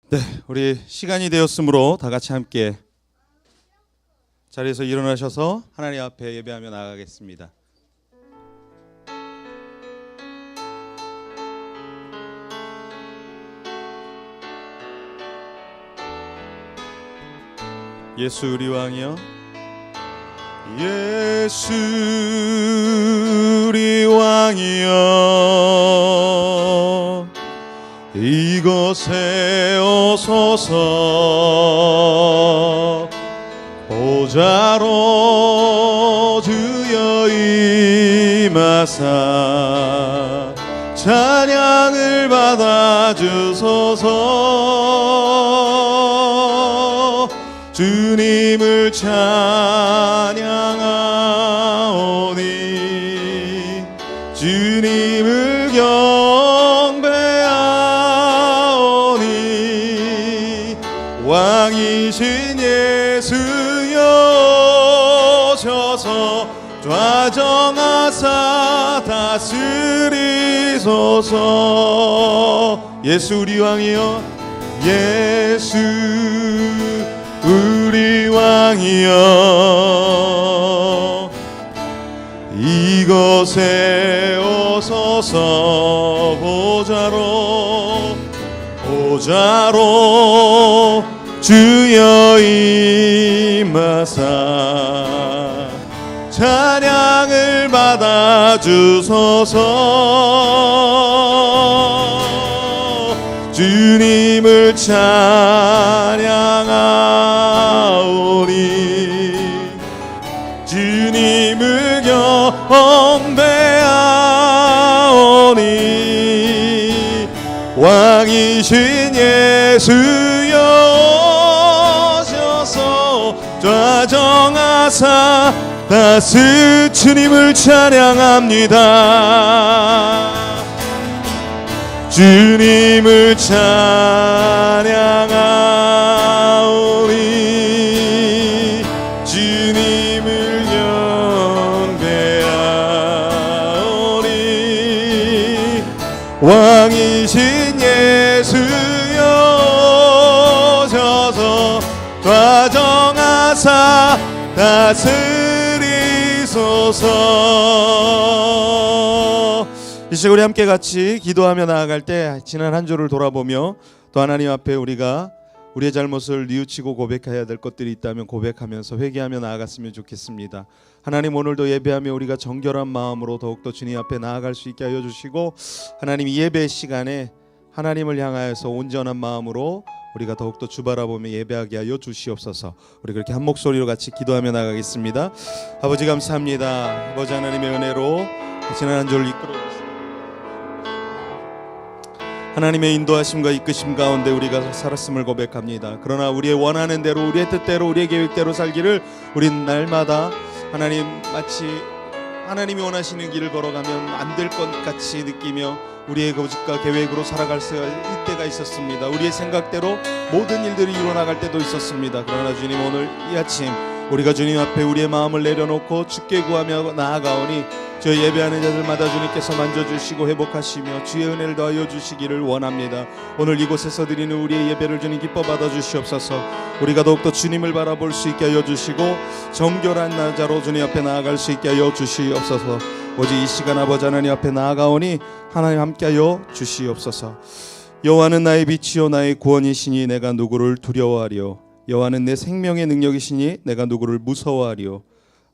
네, 우리 시간이 되었으므로 다 같이 함께 자리에서 일어나셔서 하나님 앞에 예배하며 나아가겠습니다. 예수 우리 왕이여, 예수 우리 왕이여, 이곳에 오소서. 보좌로 주여 임하사 찬양을 받아 주소서. 주님을 찬양하오니 주님을 경배하오니 왕이신 예수여 오셔서 좌정하사 다스리소서. 예수 우리 왕이여, 예수 우리 왕이여, 이곳에 오소서. 보좌로 주여 임하사 찬양을 받아 주소서. 주님을 찬양하오니 주님을 경배하오니 왕이신 예수여 오셔서 좌정하사 주님을 찬양합니다. 주님을 찬양하오니 주님을 경배하오니 왕이신 예수여 오셔서 좌정하사 다스리소서. 이 시간 우리 함께 같이 기도하며 나아갈 때 지난 한 주를 돌아보며 또 하나님 앞에 우리가 우리의 잘못을 뉘우치고 고백해야 될 것들이 있다면 고백하면서 회개하며 나아갔으면 좋겠습니다. 하나님, 오늘도 예배하며 우리가 정결한 마음으로 더욱더 주님 앞에 나아갈 수 있게 하여 주시고, 하나님 이 예배 시간에 하나님을 향하여서 온전한 마음으로 우리가 더욱더 주 바라보며 예배하게 하여 주시옵소서. 우리 그렇게 한 목소리로 같이 기도하며 나가겠습니다. 아버지 감사합니다. 아버지 하나님의 은혜로 지난 한 주를 이끌어 주시옵소서. 하나님의 인도하심과 이끄심 가운데 우리가 살았음을 고백합니다. 그러나 우리의 원하는 대로, 우리의 뜻대로, 우리의 계획대로 살기를 우린 날마다 하나님 마치 하나님이 원하시는 길을 걸어가면 안 될 것 같이 느끼며 우리의 고집과 계획으로 살아갈 때가 있었습니다. 우리의 생각대로 모든 일들이 이루어나갈 때도 있었습니다. 그러나 주님, 오늘 이 아침 우리가 주님 앞에 우리의 마음을 내려놓고 주께 구하며 나아가오니 저희 예배하는 자들마다 주님께서 만져주시고 회복하시며 주의 은혜를 더하여 주시기를 원합니다. 오늘 이곳에서 드리는 우리의 예배를 주님 기뻐 받아 주시옵소서. 우리가 더욱더 주님을 바라볼 수 있게 하여 주시고 정결한 나자로 주님 앞에 나아갈 수 있게 하여 주시옵소서. 오직 이 시간 아버지 하나님 앞에 나아가오니 하나님 함께하여 주시옵소서. 여호와는 나의 빛이요 나의 구원이시니 내가 누구를 두려워하리요. 여호와는 내 생명의 능력이시니 내가 누구를 무서워하리요.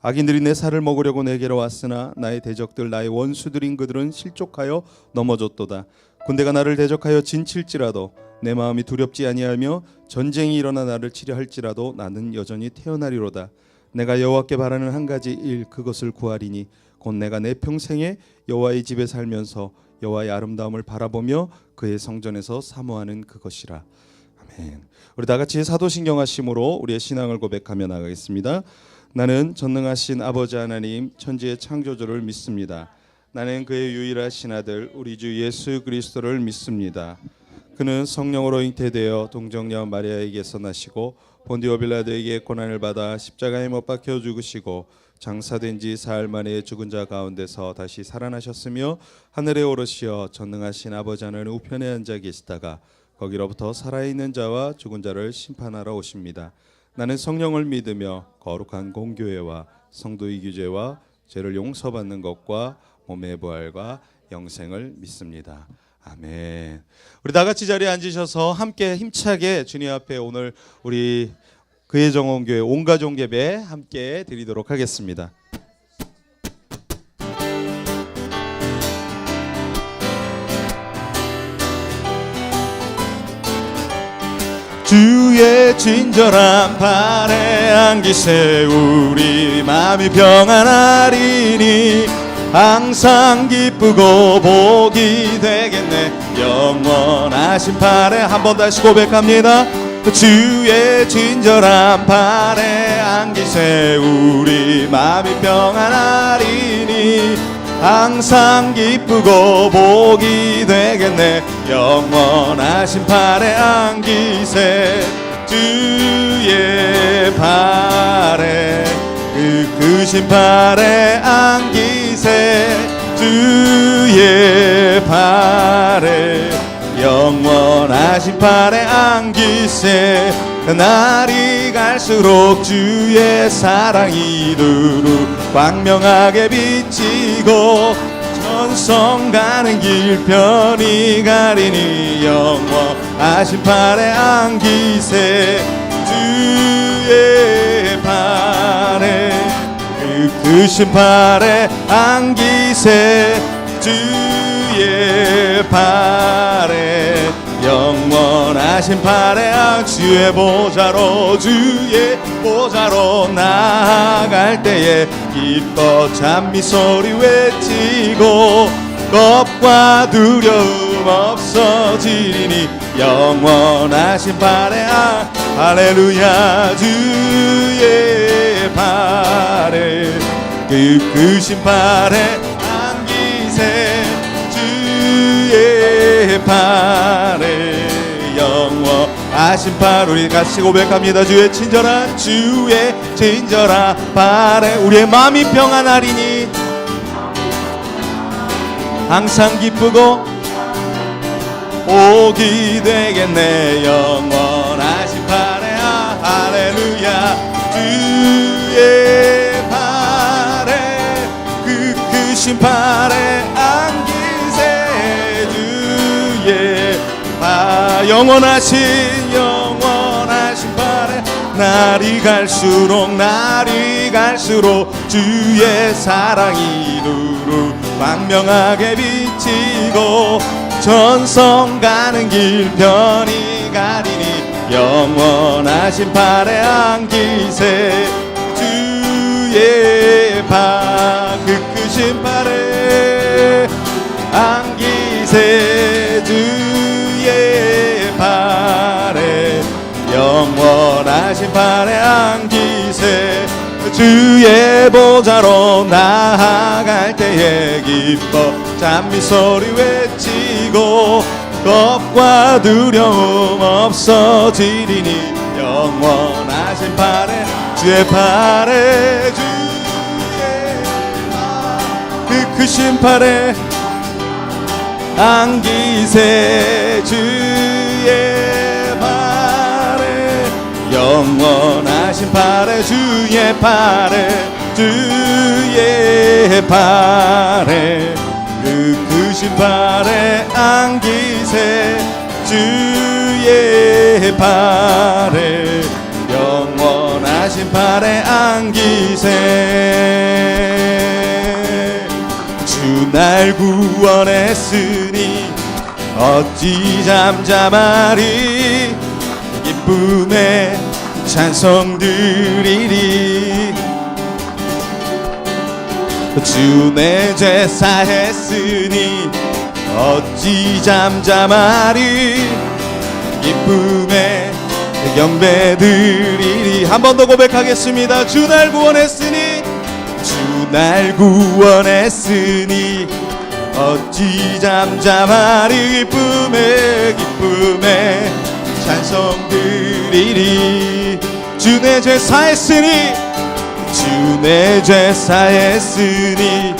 악인들이 내 살을 먹으려고 내게로 왔으나 나의 대적들 나의 원수들인 그들은 실족하여 넘어졌도다. 군대가 나를 대적하여 진칠지라도 내 마음이 두렵지 아니하며 전쟁이 일어나 나를 치려 할지라도 나는 여전히 태어나리로다. 내가 여호와께 바라는 한 가지 일, 그것을 구하리니 곧 내가 내 평생에 여호와의 집에 살면서 여호와의 아름다움을 바라보며 그의 성전에서 사모하는 그것이라. 아멘. 우리 다 같이 사도신경하심으로 우리의 신앙을 고백하며 나가겠습니다. 나는 전능하신 아버지 하나님 천지의 창조주를 믿습니다. 나는 그의 유일하신 아들 우리 주 예수 그리스도를 믿습니다. 그는 성령으로 잉태되어 동정녀 마리아에게서 나시고 본디오 빌라도에게 고난을 받아 십자가에 못 박혀 죽으시고 장사된 지 사흘 만에 죽은 자 가운데서 다시 살아나셨으며 하늘에 오르시어 전능하신 아버지 하나님 우편에 앉아 계시다가 거기로부터 살아있는 자와 죽은 자를 심판하러 오십니다. 나는 성령을 믿으며 거룩한 공교회와 성도의 규제와 죄를 용서받는 것과 몸의 부활과 영생을 믿습니다. 아멘. 우리 다 같이 자리에 앉으셔서 함께 힘차게 주님 앞에 오늘 우리 그의 정원교회 온가족 예배 함께 드리도록 하겠습니다. 주의 친절한 발에 안기세 우리 마음이 평안하리니 항상 기쁘고 복이 되겠네. 영원하신 발에 한 번 다시 고백합니다. 주의 친절한 발에 안기세 우리 마음이 평안하리니 항상 기쁘고 복이 되겠네. 영원하신 발에 안기세 주의 발에 크신 발에 안기세 주의 발에 영원하신 발에 안기세. 날이 갈수록 주의 사랑이 두루 광명하게 비치고 천성 가는 길 편히 가리니 영원하신 발에 안기세 주의 발에 크신 발에 안기세 주의 발에 영원하신 발에 주의 보좌로 나아갈 때에 기뻐 찬미 소리 외치고 겁과 두려움 없어지리니 영원하신 발에 할렐루야. 주의 발에 크신 발에 안기세 주의 발에 영원하신 발. 우리 같이 고백합니다. 주의 친절한 발에 우리의 마음이 평안하리니 항상 기쁘고 복이 되겠네. 영원하신 발에 할렐루야. 주의 발에 크신 발에 안기세 주의 영원하신 발에 날이 갈수록 주의 사랑이 두루 광명하게 비치고 천성 가는 길 편히 가리니 영원하신 발에 안기세 주의 크신 발에 안기세 주의 발에 영원하신 발에 안기세 주의 보좌로 나아갈 때에 기뻐 찬미 소리 외치고 겁과 두려움 없어지리니 영원하신 발에 주의 발에 크신 발에 안기세 주의 발에 영원하신 발에 주의 발에 크신 발에 안기세 주의 발에 영원하신 발에 안기세 주 날 구원했으니 어찌 잠잠하리 기쁨에 찬송 드리리 주 내 죄 사했으니 어찌 잠잠하리 기쁨에 경배 드리리 한 번 더 고백하겠습니다. 주 날 구원했으니 주 날 구원했으니 어찌 잠잠하리 기쁨에 찬송 드리리 주 내 죄 사했으니 주 내 죄 사했으니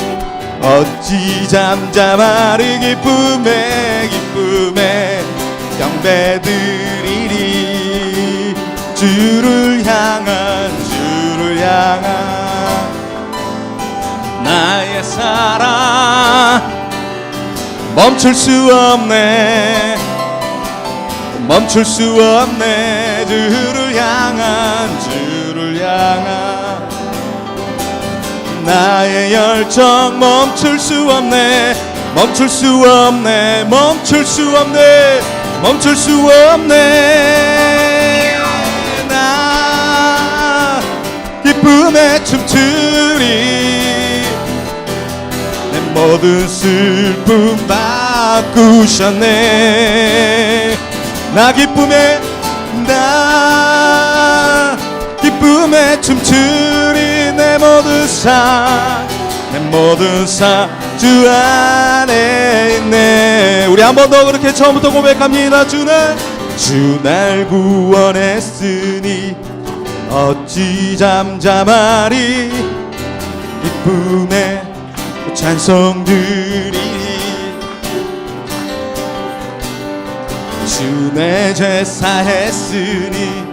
어찌 잠잠하리 기쁨에 경배드리리. 주를 향한 나의 사랑 멈출 수 없네. 주를 향한 나의 열정 멈출 수 없네. 나 기쁨에 춤추리. 내 모든 슬픔 바꾸셨네. 나 기쁨에 춤추리. 내 모든 사 주 안에 있네. 우리 한 번 더 그렇게 처음부터 고백합니다. 주 날 구원했으니 어찌 잠잠하리. 기쁨에 찬송 드리리. 주 내 죄 사했으니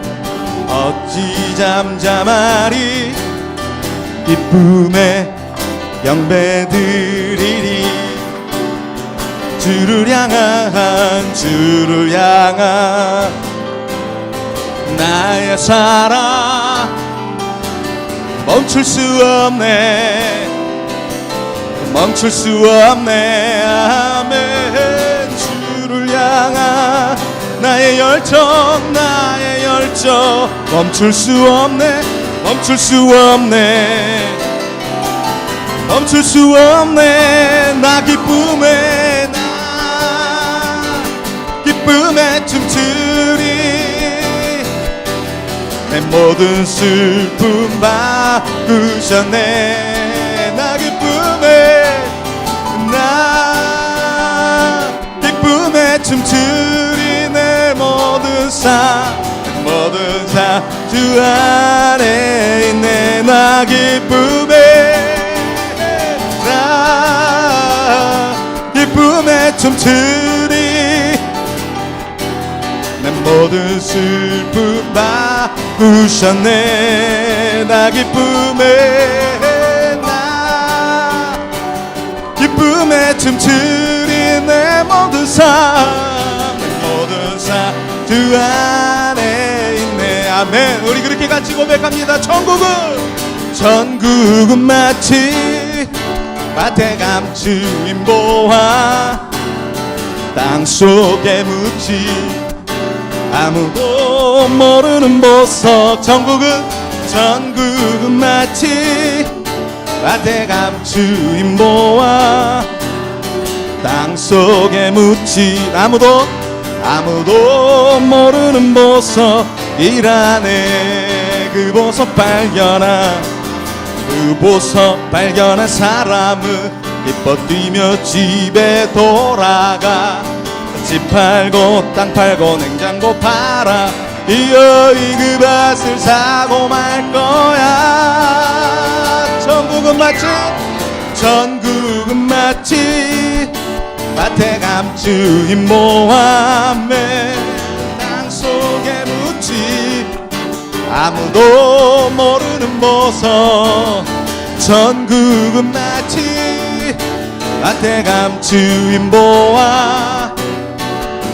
어찌 잠잠하리. 기쁨에 경배드리리. 주를 향한 나의 사랑 멈출 수 없네. 아멘. 주를 향한 나의 열정 멈출 수 없네. 나 기쁨에 춤추리. 내 모든 슬픔 바꾸셨네. 나 기쁨에 춤추리. 내 모든 사 주 안에 있네. 나 기쁨에 춤추리. 내 모든 슬픔 바꾸셨네. 나 기쁨에 춤추리. 내 모든 사 주 안에 있네. 아멘. 우리 그렇게 같이 고백합니다. 천국은 마치 밭에 감추인 보화, 땅속에 묻지 아무도 모르는 보석. 천국은 마치 밭에 감추인 보화, 땅속에 묻지 아무도 모르는 보석이라네. 그 보석 발견한 사람은 기뻐 뛰며 집에 돌아가. 집 팔고 땅 팔고 냉장고 팔아 기어이 그 밭을 사고 말 거야. 천국은 마치 밭에 감추인 모함에 땅속에 묻지 아무도 모르는 보석. 천국은 마치 밭에 감추인 보화,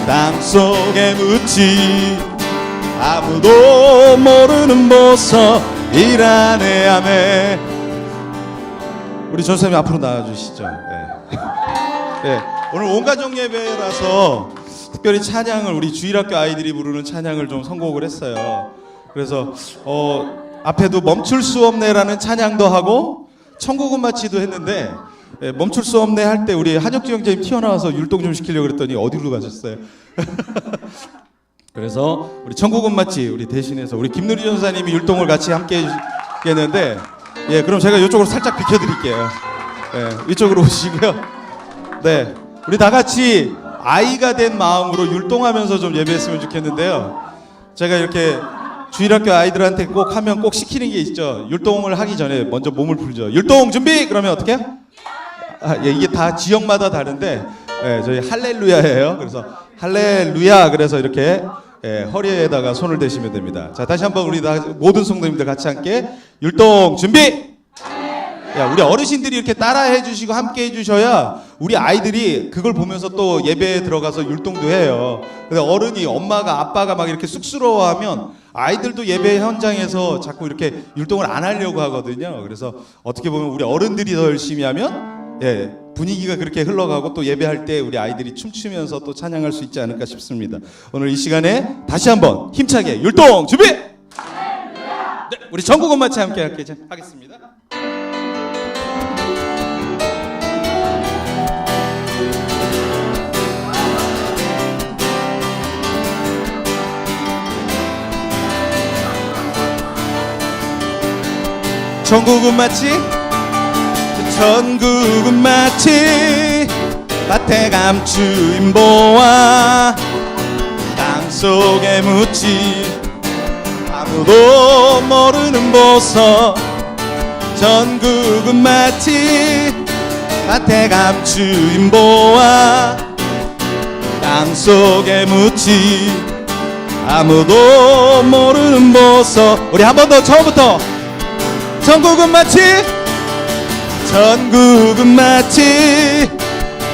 땅속에 묻지 아무도 모르는 보석이라네. 아멘. 우리 전사님 앞으로 나와주시죠. 네. 오늘 온가족 예배라서 특별히 찬양을 우리 주일학교 아이들이 부르는 찬양을 좀 선곡을 했어요. 그래서 앞에도 멈출 수 없네라는 찬양도 하고 천국은 마치도 했는데, 멈출 수 없네 할 때 우리 한혁주 형제님 튀어나와서 율동 좀 시키려고 그랬더니 어디로 가셨어요? 그래서 우리 천국은 마치 우리 대신해서 우리 김누리 전사님이 율동을 같이 함께 했는데, 그럼 제가 이쪽으로 살짝 비켜드릴게요. 이쪽으로 오시고요. 네, 우리 다 같이 아이가 된 마음으로 율동하면서 좀 예배했으면 좋겠는데요. 제가 이렇게 주일학교 아이들한테 꼭 하면 꼭 시키는 게 있죠. 율동을 하기 전에 먼저 몸을 풀죠. 율동 준비! 그러면 어떻게 해요? 이게 다 지역마다 다른데 저희 할렐루야예요. 그래서 할렐루야. 그래서 이렇게 허리에다가 손을 대시면 됩니다. 자, 다시 한번 우리 모든 성도님들 같이 함께 율동 준비. 야, 우리 어르신들이 이렇게 따라해 주시고 함께 해 주셔야 우리 아이들이 그걸 보면서 또 예배에 들어가서 율동도 해요. 근데 어른이 엄마가 아빠가 막 이렇게 쑥스러워하면 아이들도 예배 현장에서 자꾸 이렇게 율동을 안 하려고 하거든요. 그래서 어떻게 보면 우리 어른들이 더 열심히 하면 분위기가 그렇게 흘러가고 또 예배할 때 우리 아이들이 춤추면서 또 찬양할 수 있지 않을까 싶습니다. 오늘 이 시간에 다시 한번 힘차게 율동 준비! 네, 우리 전국은 마치 함께 하겠습니다. 전국은 마치 밭에 감추인 보아 땅속에 묻지 아무도 모르는 보석. 전국은 마치 밭에 감추인 보아 땅속에 묻지 아무도 모르는 보석. 우리 한 번 더 처음부터. 전국은 마치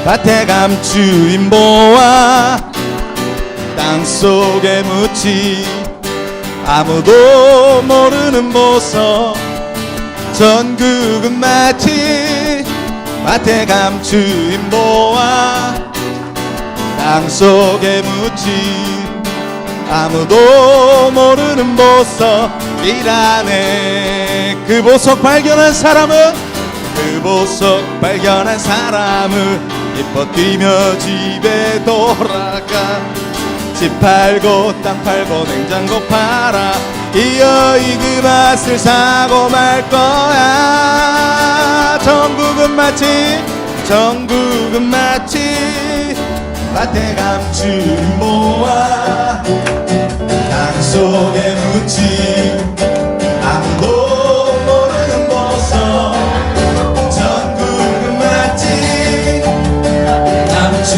밭에 감추인 보아 땅속에 묻지 아무도 모르는 보석. 전국은 마치 밭에 감추인 보아 땅속에 묻지 아무도 모르는 보석이라네. 그 보석 발견한 사람은 기뻐 뛰며 집에 돌아가. 집 팔고 땅 팔고 냉장고 팔아 기어이 그 맛을 사고 말 거야. 전국은 마치 밭에 감춘 보아 땅속에 묻지 아무도 모르는 보석. 전국은 마치 감춘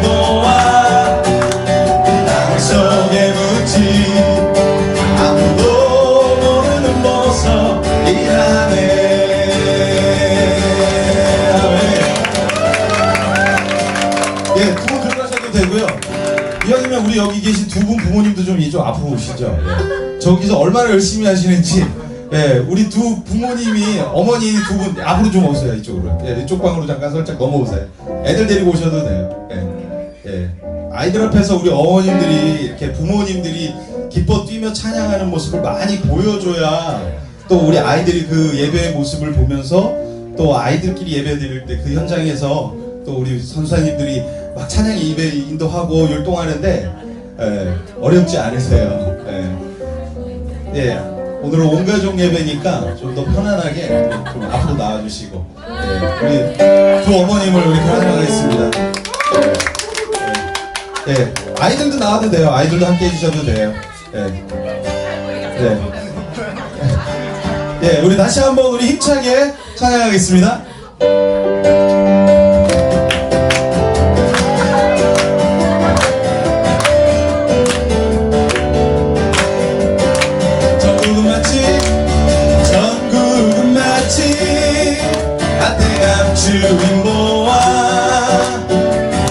보아 땅속에 묻지 아무도 모르는 보석이라네. 예, 두 분 들어가셔도 되고요. 이왕이면 우리 여기 계신 두 분 부모님도 좀 이쪽 앞으로 오시죠. 예. 저기서 얼마나 열심히 하시는지. 예, 우리 두 부모님이 어머니 두 분 앞으로 좀 오세요. 이쪽으로. 예, 이쪽 방으로 잠깐 살짝 넘어오세요. 애들 데리고 오셔도 돼요. 예. 아이들 앞에서 우리 어머님들이 이렇게 부모님들이 기뻐 뛰며 찬양하는 모습을 많이 보여줘야 또 우리 아이들이 그 예배의 모습을 보면서 또 아이들끼리 예배 드릴 때 그 현장에서 또 우리 선사님들이 막 찬양 예배 인도하고 율동하는데 어렵지 않으세요. 예, 오늘은 온가족 예배니까 좀 더 편안하게 좀 앞으로 나와주시고 우리 두 어머님을 우리 환영하겠습니다. 아이들도 나와도 돼요. 아이들도 함께 해주셔도 돼요. 우리 다시 한번 우리 힘차게 찬양하겠습니다. 주인 보아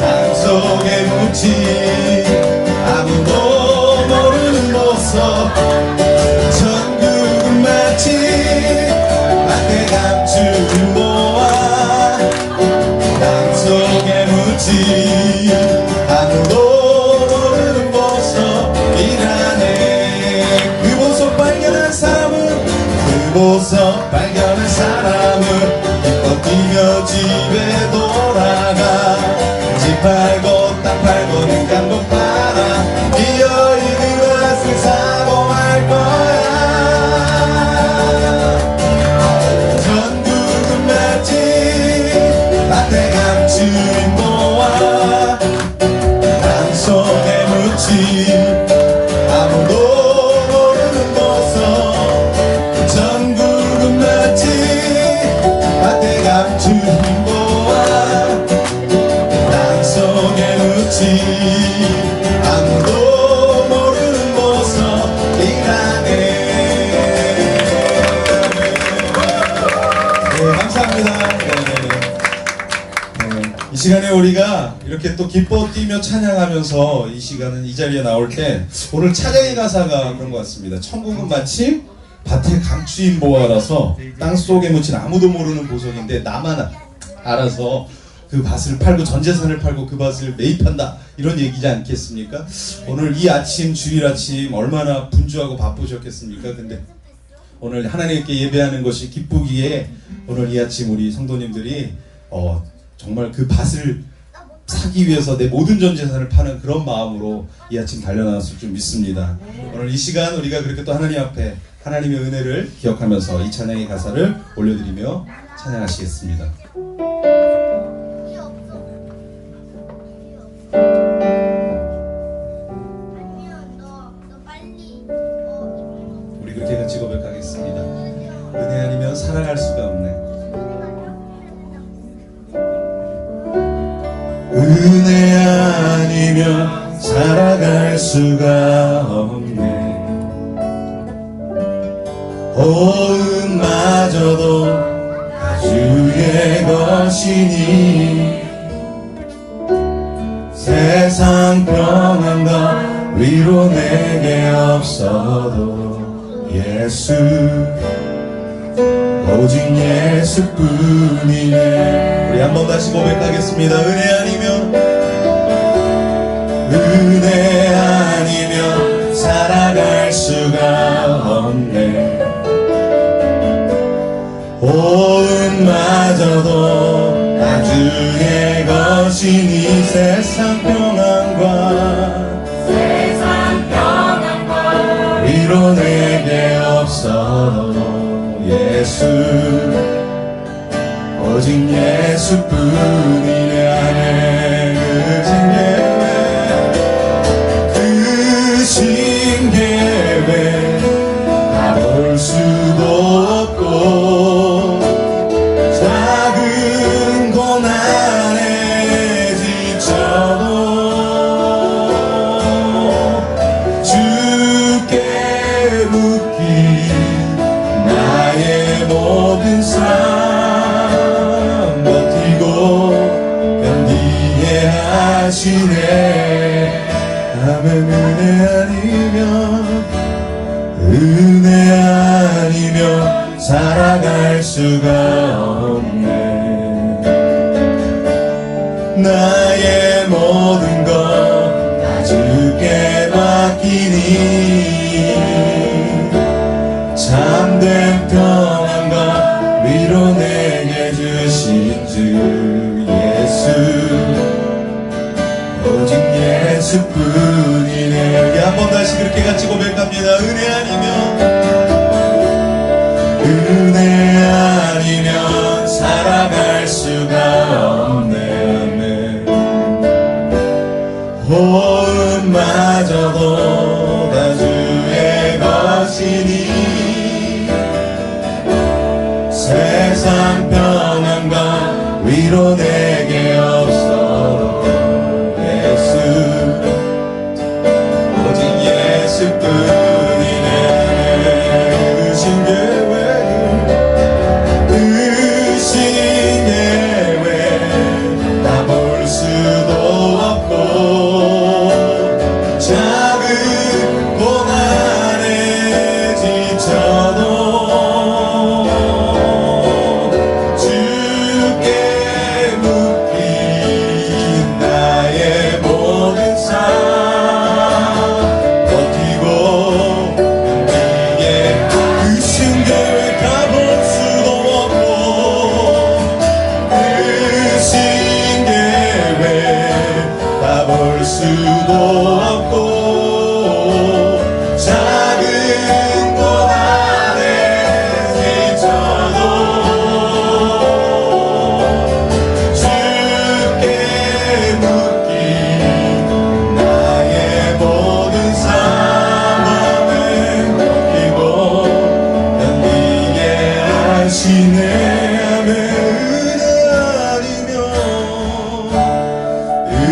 땅속에 묻지 아무도 모르는 보석. 전국은 마치 밭에 감춘 보아 땅속에 묻지 아무도 모르는 보석이라네. 그 보석 발견한 사람은 뛰며 집에 돌아가. 집 팔고 땅 팔고 냉장고 팔아 기어이 그 맛을 사고 말 거야. 전국은 마치 밭에 감춘 보아 땅속에 묻지 아무도 모르는 보석. 전국은 마치 밭에 감춘 보아 땅속에 오랜만에 우리가 이렇게 또 기뻐 뛰며 찬양하면서 이 시간은 이 자리에 나올 때 오늘 찬양의 가사가 그런 것 같습니다. 천국은 마치 밭에 감추인 보화라서 땅속에 묻힌 아무도 모르는 보석인데 나만 알아서 그 밭을 팔고 전 재산을 팔고 그 밭을 매입한다, 이런 얘기지 않겠습니까? 오늘 이 아침, 주일 아침 얼마나 분주하고 바쁘셨겠습니까? 근데 오늘 하나님께 예배하는 것이 기쁘기에 오늘 이 아침 우리 성도님들이 정말 그 밭을 사기 위해서 내 모든 전 재산을 파는 그런 마음으로 이 아침 달려나왔을 줄 믿습니다. 오늘 이 시간 우리가 그렇게 또 하나님 앞에 하나님의 은혜를 기억하면서 이 찬양의 가사를 올려드리며 찬양하시겠습니다. 우리 그렇게 같이 고백하겠습니다. 은혜 아니면 살아갈 수가 없네. 은혜 아니면 살아갈 수가 없네. 호흡마저도 다 주의 것이니 세상 평안과 위로 내게 없어도 예수, 오직 예수뿐이네. 우리 한번 다시 고백하겠습니다. 은혜 아니면 살아갈 수가 없네. 호흡마저도 다 주의 것이니 세상 평안과 위로 내게 없어도 예수, 오직 예수뿐이네. 아멘. 그 신계획 다 볼 수도 없고 작은 고난에 지쳐도 주께 묶인 나의 모든 삶 버티고 견디게 하시네. 아멘. 은혜 아니면 살아갈 수가 없네. 나의 모든 것 다 주께 맡기니 참된 평안과 위로 내게 주신 주 예수, 오직 예수뿐이네. 우리 한번 다시 그렇게 같이 고백합니다. 은혜 아니면 살아갈 수가 없네. 호흡마저도 다 주의 것이니 세상 평안과 위로 내게 없어도 예수, 오직 예수뿐이네. 그 신계획 다 볼 수도 없고 작은 고난에 지쳐도 주께 묶인 나의 모든 삶 버티고 견디게. 그 신계획 다 볼 수도 없고 그 신계획 다 볼 수도 없고 작은 고난에 지쳐도 주께 묶인 나의 모든 삶을 버티고 견디게 하시네.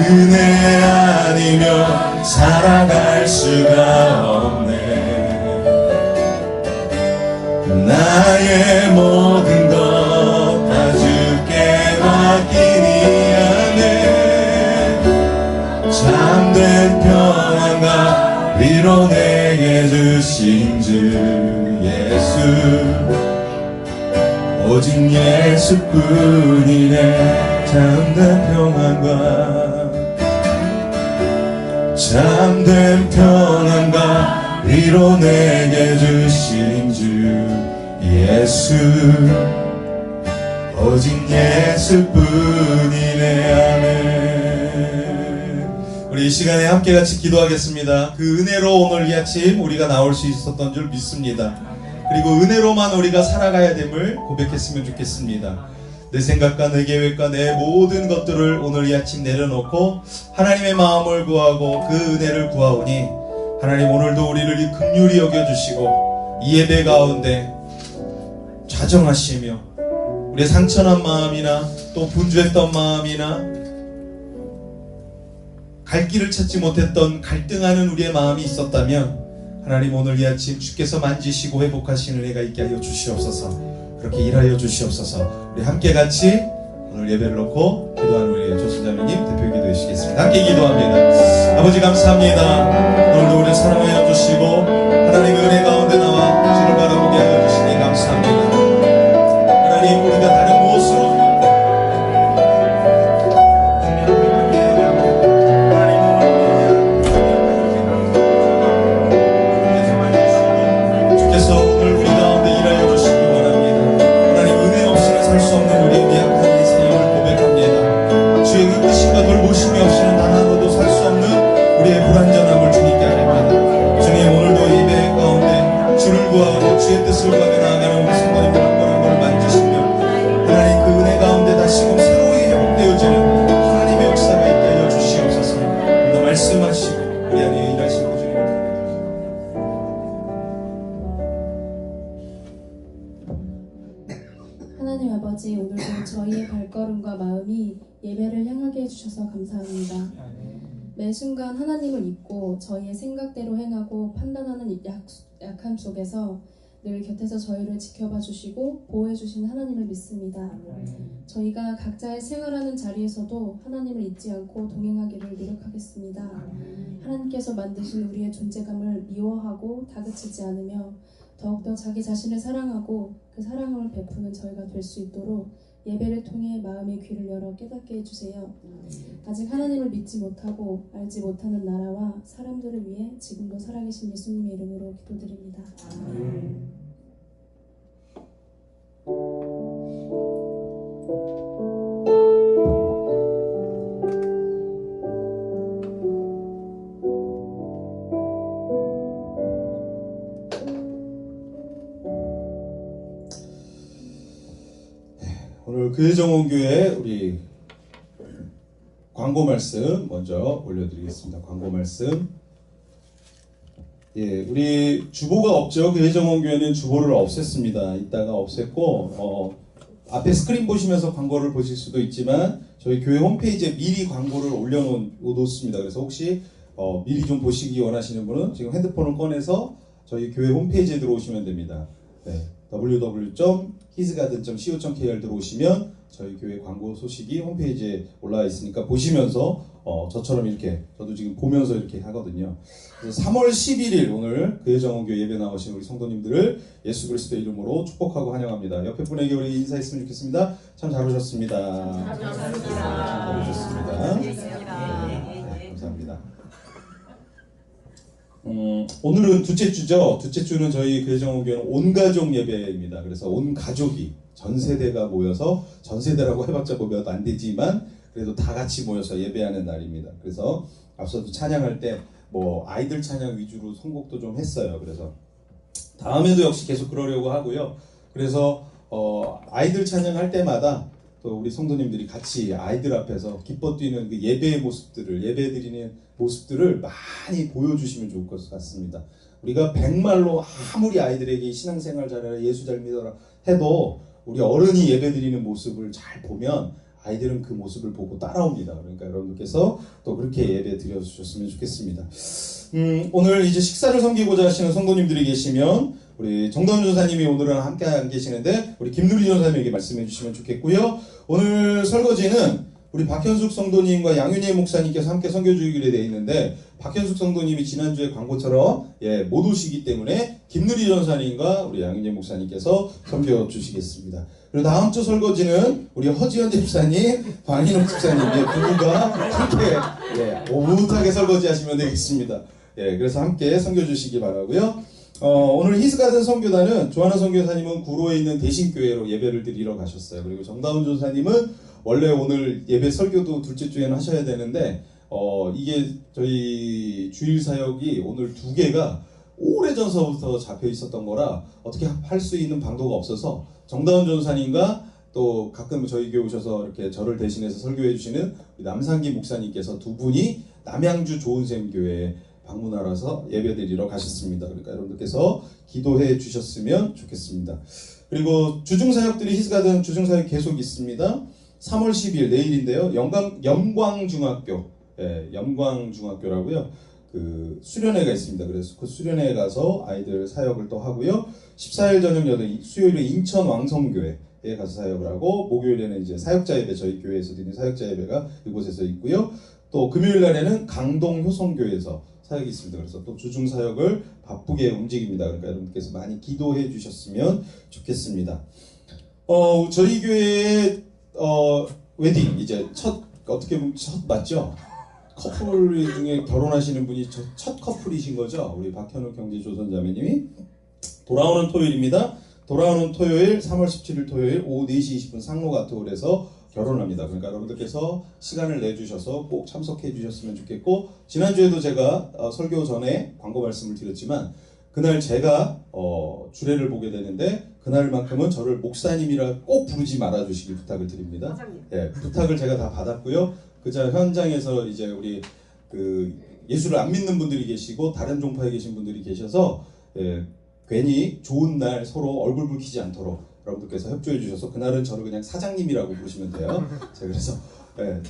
은혜 아니면 살아갈 수가 없네. 나의 모든 것 다 주께 맡기니. 아멘. 위로 내게 주신 주 예수 오직 예수뿐이네 참된 평안과 위로 내게 주신 주 예수 오직 예수뿐이네 아멘. 우리 이 시간에 함께 같이 기도하겠습니다. 그 은혜로 오늘 이 아침 우리가 나올 수 있었던 줄 믿습니다. 그리고 은혜로만 우리가 살아가야 됨을 고백했으면 좋겠습니다. 내 생각과 내 계획과 내 모든 것들을 오늘 이 아침 내려놓고 하나님의 마음을 구하고 그 은혜를 구하오니 하나님 오늘도 우리를 긍휼히 여겨주시고 이 예배 가운데 좌정하시며 우리의 상처난 마음이나 또 분주했던 마음이나 갈 길을 찾지 못했던 갈등하는 우리의 마음이 있었다면 하나님 오늘 이 아침 주께서 만지시고 회복하시는 은혜가 있게 하여 주시옵소서. 그렇게 일하여 주시옵소서. 우리 함께 같이 오늘 예배를 놓고 기도하는 우리 조수자매님 대표 기도해 주시겠습니다. 함께 기도합니다. 아버지 감사합니다. 오늘도 우리 사랑하여 주시고 하나님의 은혜 가운데 나와 주를 바라보게 하여 주시니 감사합니다. 하나님 우리가 다른 무엇으로 주께서 오늘 우리 가운데 일하여 주시기 원합니다. 하나님 은혜 없이는 살 수 없는 우리의 미약한 인생을 고백합니다. 주의 이끄심과 돌보심이 없이는 단 하루도 살 수 없는 우리의 불완전함을 주님께 아뢰옵니다. 주님 오늘도 예배 가운데 주를 구하고 주의 뜻을 구하며 나아가는 우리 성도님들 한 번 한 번을 만지시며 하나님 그 은혜 가운데 다시금 새로이 회복되어지는 하나님의 역사가 있게 하여 주시옵소서. 오늘 말씀하시고 우리 안에 일하시고 주님 하나님 아버지 오늘도 저희의 발걸음과 마음이 예배를 향하게 해주셔서 감사합니다. 매 순간 하나님을 잊고 저희의 생각대로 행하고 판단하는 약함 속에서 늘 곁에서 저희를 지켜봐 주시고 보호해 주시는 하나님을 믿습니다. 저희가 각자의 생활하는 자리에서도 하나님을 잊지 않고 동행하기를 노력하겠습니다. 하나님께서 만드신 우리의 존재감을 미워하고 다그치지 않으며 더욱더 자기 자신을 사랑하고 그 사랑을 베푸는 저희가 될 수 있도록 예배를 통해 마음의 귀를 열어 깨닫게 해주세요. 아직 하나님을 믿지 못하고 알지 못하는 나라와 사람들을 위해 지금도 살아계신 예수님의 이름으로 기도드립니다. 오늘 교회정원교회 우리 광고 말씀 먼저 올려드리겠습니다. 광고 말씀. 예, 우리 주보가 없죠. 교회정원교회는 주보를 없앴습니다. 이따가 없앴고 앞에 스크린 보시면서 광고를 보실 수도 있지만 저희 교회 홈페이지에 미리 광고를 올려놓습니다. 그래서 혹시 미리 좀 보시기 원하시는 분은 지금 핸드폰을 꺼내서 저희 교회 홈페이지에 들어오시면 됩니다. 네, www.hisgarden.co.kr 들어오시면 저희 교회 광고 소식이 홈페이지에 올라와 있으니까 보시면서 저처럼 이렇게 저도 지금 보면서 이렇게 하거든요. 그래서 3월 11일 오늘 교회정원교회 예배 나오신 우리 성도님들을 예수 그리스도의 이름으로 축복하고 환영합니다. 옆에 분에게 우리 인사했으면 좋겠습니다. 참 잘 오셨습니다. 참 잘 오셨습니다. 네, 감사합니다. 오늘은 둘째 주죠. 둘째 주는 저희 교회정원교회는 온가족 예배입니다. 그래서 온 가족이 전 세대가 모여서 전 세대라고 해봤자 뭐 몇 안 되지만 그래도 다 같이 모여서 예배하는 날입니다. 그래서 앞서도 찬양할 때 뭐 아이들 찬양 위주로 선곡도 좀 했어요. 그래서 다음에도 역시 계속 그러려고 하고요. 그래서 아이들 찬양할 때마다 또 우리 성도님들이 같이 아이들 앞에서 기뻐 뛰는 그 예배의 모습들을 예배 드리는 모습들을 많이 보여주시면 좋을 것 같습니다. 우리가 백말로 아무리 아이들에게 신앙생활 잘해라 예수 잘 믿어라 해도 우리 어른이 예배 드리는 모습을 잘 보면 아이들은 그 모습을 보고 따라옵니다. 그러니까 여러분들께서 또 그렇게 예배 드려주셨으면 좋겠습니다. 오늘 이제 식사를 섬기고자 하시는 성도님들이 계시면 우리 정다운 전사님이 오늘은 함께 안 계시는데 우리 김누리 전사님에게 말씀해 주시면 좋겠고요. 오늘 설거지는 우리 박현숙 성도님과 양윤희 목사님께서 함께 선교 주기로 되어 있는데 박현숙 성도님이 지난주에 광고처럼 못 오시기 때문에 김누리 전사님과 우리 양윤희 목사님께서 선교 주시겠습니다. 그리고 다음 주 설거지는 우리 허지연 집사님, 방인옥 집사님 부부가 함께 오붓하게 설거지 하시면 되겠습니다. 그래서 함께 선교 주시기 바라고요. 오늘 히스가든 선교단은 조하나 선교사님은 구로에 있는 대신교회로 예배를 드리러 가셨어요. 그리고 정다운 전사님은 원래 오늘 예배 설교도 둘째 주에는 하셔야 되는데 이게 저희 주일 사역이 오늘 2개가 오래전서부터 잡혀 있었던 거라 어떻게 할 수 있는 방도가 없어서 정다운 전사님과 또 가끔 저희 교회 오셔서 이렇게 저를 대신해서 설교해 주시는 남상기 목사님께서 두 분이 남양주 좋은샘 교회에 방문하러서 예배드리러 가셨습니다. 그러니까 여러분들께서 기도해 주셨으면 좋겠습니다. 그리고 주중사역들이 히스가든 주중사역 계속 있습니다. 3월 10일 내일인데요. 영광중학교, 영광중학교라고요. 그 수련회가 있습니다. 그래서 그 수련회에 가서 아이들 사역을 또 하고요. 14일 저녁 8시 수요일에 인천 왕성교회에 가서 사역을 하고 목요일에는 이제 사역자 예배 저희 교회에서 드리는 사역자 예배가 이곳에서 있고요. 또 금요일 날에는 강동 효성교회에서 사역이 있습니다. 그래서 또 주중 사역을 바쁘게 움직입니다. 그러니까 여러분께서 많이 기도해 주셨으면 좋겠습니다. 저희 교회의 웨딩 이제 어떻게 보면 첫 맞죠? 커플 중에 결혼하시는 분이 첫 커플이신 거죠? 우리 박현욱 형제 조선자매님이 돌아오는 토요일입니다. 돌아오는 토요일 3월 17일 토요일 오후 4시 20분 상로가토홀에서 결혼합니다. 그러니까 여러분들께서 시간을 내주셔서 꼭 참석해 주셨으면 좋겠고 지난주에도 제가 설교 전에 광고 말씀을 드렸지만 그날 제가 주례를 보게 되는데 그날만큼은 저를 목사님이라 꼭 부르지 말아 주시기 부탁을 드립니다. 부탁을 제가 다 받았고요. 그 현장에서 이제 우리 그 예수를 안 믿는 분들이 계시고 다른 종파에 계신 분들이 계셔서 괜히 좋은 날 서로 얼굴 붉히지 않도록 여러분들께서 협조해 주셔서 그날은 저를 그냥 사장님이라고 부르시면 돼요. 제가 그래서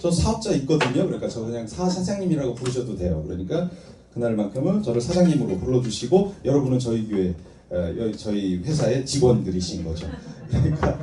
저 사업자 있거든요. 그러니까 저 그냥 사장님이라고 부르셔도 돼요. 그러니까 그날만큼은 저를 사장님으로 불러주시고 여러분은 저희 교회 저희 회사의 직원들이신 거죠. 그러니까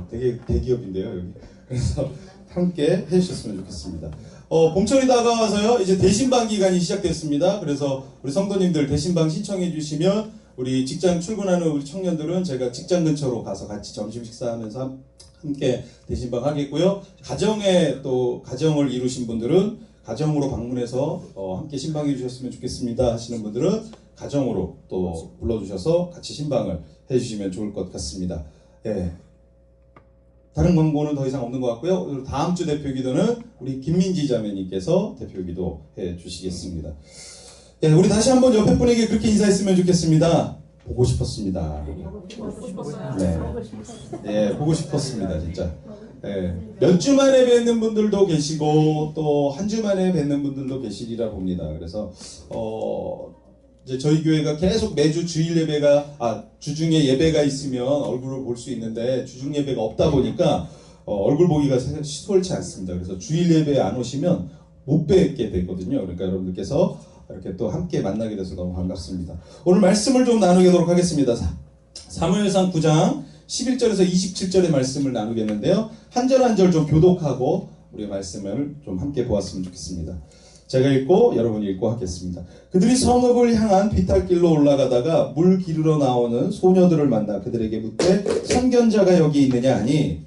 되게 대기업인데요 여기. 그래서 함께 해주셨으면 좋겠습니다. 봄철이 다가와서요 이제 대신방 기간이 시작됐습니다. 그래서 우리 성도님들 대신방 신청해 주시면 우리 직장 출근하는 우리 청년들은 제가 직장 근처로 가서 같이 점심 식사하면서 함께 대신방 하겠고요. 가정을 이루신 분들은 가정으로 방문해서 함께 신방해 주셨으면 좋겠습니다 하시는 분들은 가정으로 또 불러주셔서 같이 신방을 해주시면 좋을 것 같습니다. 다른 광고는 더 이상 없는 것 같고요. 다음 주 대표기도는 우리 김민지 자매님께서 대표기도 해 주시겠습니다. 우리 다시 한번 옆에 분에게 그렇게 인사했으면 좋겠습니다. 보고 싶었습니다. 보고 싶었습니다, 진짜. 몇 주 만에 뵙는 분들도 계시고 또 한 주 만에 뵙는 분들도 계시리라 봅니다. 그래서 이제 저희 교회가 계속 매주 주일 예배가 주중에 예배가 있으면 얼굴을 볼 수 있는데 주중 예배가 없다 보니까 얼굴 보기가 수월치 않습니다. 그래서 주일 예배에 안 오시면 못 뵙게 되거든요. 그러니까 여러분들께서 이렇게 또 함께 만나게 돼서 너무 반갑습니다. 오늘 말씀을 좀 나누도록 하겠습니다. 사무엘상 9장 11절에서 27절의 말씀을 나누겠는데요. 한 절 한 절 좀 교독하고 우리 말씀을 좀 함께 보았으면 좋겠습니다. 제가 읽고 여러분이 읽고 하겠습니다. 그들이 성읍을 향한 비탈길로 올라가다가 물 기르러 나오는 소녀들을 만나 그들에게 묻되 선견자가 여기 있느냐 하니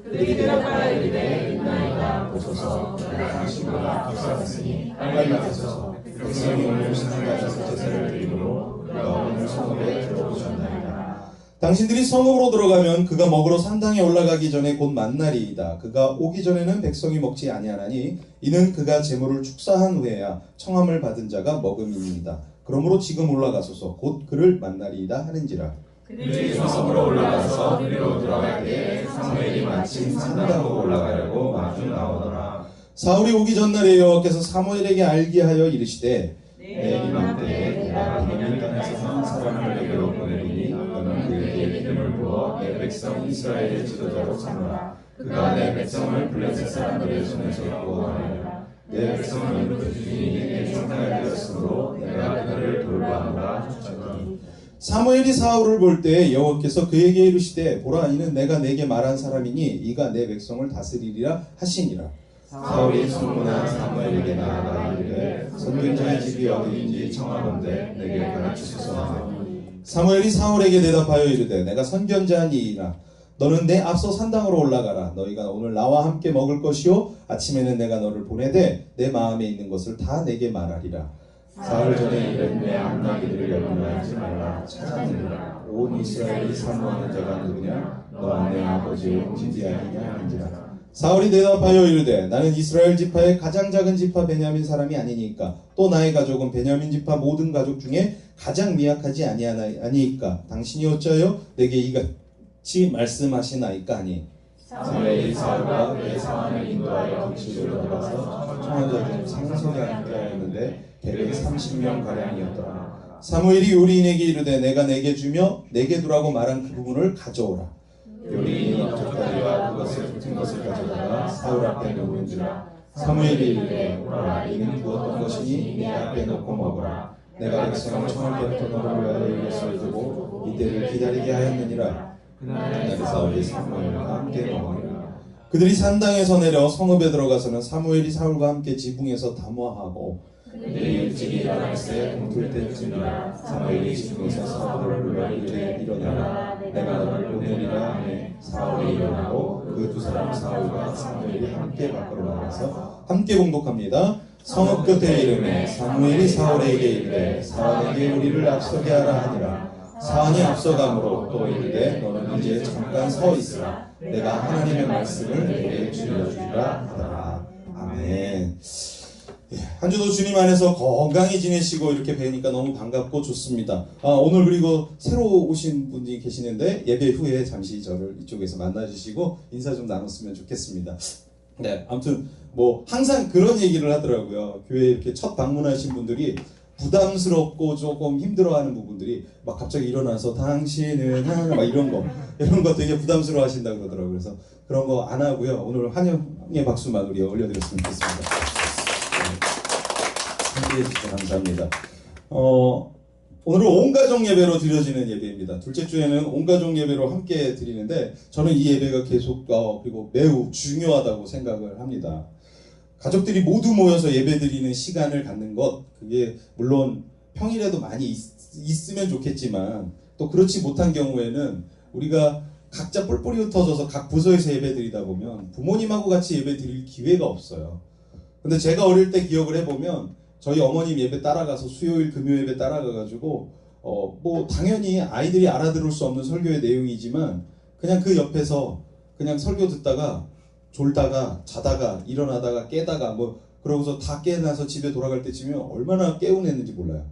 그들이 대답하여 이르되 있나이다. 보소서 내가 당신보다 앞서갔으니 빨리 가소서. 백성이 오늘 신상가셔서 제사를 드리므로 그가 오늘 성읍에 들어오셨나이다. 당신들이 성읍으로 들어가면 그가 먹으러 산당에 올라가기 전에 곧 만날이이다. 그가 오기 전에는 백성이 먹지 아니하나니 이는 그가 제물을 축사한 후에야 청함을 받은 자가 먹음이니이다. 그러므로 지금 올라가소서 곧 그를 만날이이다 하는지라. 그들이 성읍으로 올라가서 그리로 들어갈 때에 사무엘이 마침 산당으로 올라가려고 마주 나오더라. 사울이 오기 전날에 여호와께서 사무엘에게 알게 하여 이르시되 내일 이맘때에 내가 베냐민 땅에서 한 사람을 내게로 보내리니 너는 그에게 기름을 부어 내 백성 이스라엘의 지도자로 삼으라. 그가 내 백성을 블레셋 사람들의 손에서 구원하리라. 내 백성은 그 주인이 내 종가 되었으므로 내가 그들을 돌보아노라 하셨더니 사무엘이 사울을 볼 때 여호와께서 그에게 이르시되 보라 이는 내가 내게 말한 사람이니 이가 내 백성을 다스리리라 하시니라. 사울이 성문한 사무엘에게 나아가 이르되 선견자의 집이 어디인지 청하건대 내게 가르치소서 하니 사무엘이 사울에게 대답하여 이르되 내가 선견자니이라. 너는 내 앞서 산당으로 올라가라. 너희가 오늘 나와 함께 먹을 것이요 아침에는 내가 너를 보내되 내 마음에 있는 것을 다 내게 말하리라. 사흘 전에 이른 내 암나기들을 열문하지 말라. 찾아내라. 온 이스라엘이 사모하는 자가 누구냐? 너와 내 아버지 옹지아이냐 한지라. 사울이 대답하여 이르되 나는 이스라엘 지파의 가장 작은 지파 베냐민 사람이 아니니까 또 나의 가족은 베냐민 지파 모든 가족 중에 가장 미약하지 아니니까 당신이 어찌하여 내게 이같이 말씀하시나이까 하니 사무엘이 사울과 그의 사환을 인도하여 길로 들어가서 청한 자중 상속에 앉게 하였는데 대략 30명 가량이었더라. 사무엘이 요리인에게 이르되 내가 내게 주며 내게 두라고 말한 그 부분을 가져오라. 요리인이 젓가리와 그것을 붙은 것을 가져다가 사울 앞에 놓은지라. 사무엘이 이르되 오라 이는 구웠던 것이니 내 앞에 놓고 먹어라. 내가 백성을 청할 때부터 너를 위하여 이것을 두고 이때를 기다리게 하였느니라. 그날 사울이 사무엘과 함께 먹으니라. 그들이 산당에서 내려 성읍에 들어가서는 사무엘이 사울과 함께 지붕에서 담화하고 그들이 일찍 일어났을 동틀 때쯤이라. 사무엘이 지붕에서 사울을 불러 이르되 일어나라 내가 너를 보내리라 하매 사울이 일어나고 그 두 사람 사울과 사무엘이 함께 밖으로 나가서 함께 봉독합니다. 성읍 곁에 이르매 사무엘이 사울에게 이르되 사울에게 우리를 앞서게 하라 하니라. 사울이 앞서가므로 또 이르되 너는 이제 잠깐 서 있으라. 내가 하나님의 말씀을 내게 들려주리라 하더라. 아멘. 한 주도 주님 안에서 건강히 지내시고 이렇게 뵈니까 너무 반갑고 좋습니다. 오늘 그리고 새로 오신 분이 계시는데 예배 후에 잠시 저를 이쪽에서 만나주시고 인사 좀 나눴으면 좋겠습니다. 네, 아무튼 뭐 항상 그런 얘기를 하더라고요. 교회 이렇게 첫 방문하신 분들이 부담스럽고 조금 힘들어하는 부분들이 막 갑자기 일어나서 당신은 하나 막 이런 거 되게 부담스러워 하신다 그러더라고요. 그래서 그런 거 안 하고요. 오늘 환영의 박수만 우리 올려드렸으면 좋겠습니다. 함께해 주셔서 감사합니다. 오늘은 온가족 예배로 드려지는 예배입니다. 둘째 주에는 온가족 예배로 함께 드리는데 저는 이 예배가 계속 그리고 매우 중요하다고 생각을 합니다. 가족들이 모두 모여서 예배 드리는 시간을 갖는 것 그게 물론 평일에도 많이 있으면 좋겠지만 또 그렇지 못한 경우에는 우리가 각자 뿔뿔이 흩어져서 각 부서에서 예배 드리다 보면 부모님하고 같이 예배 드릴 기회가 없어요. 근데 제가 어릴 때 기억을 해보면 저희 어머님 예배 따라가서 수요일 금요 예배 따라가가지고 뭐 당연히 아이들이 알아들을 수 없는 설교의 내용이지만 그냥 그 옆에서 그냥 설교 듣다가 졸다가 자다가 일어나다가 깨다가 뭐 그러고서 다 깨어나서 집에 돌아갈 때쯤이면 얼마나 개운했는지 몰라요.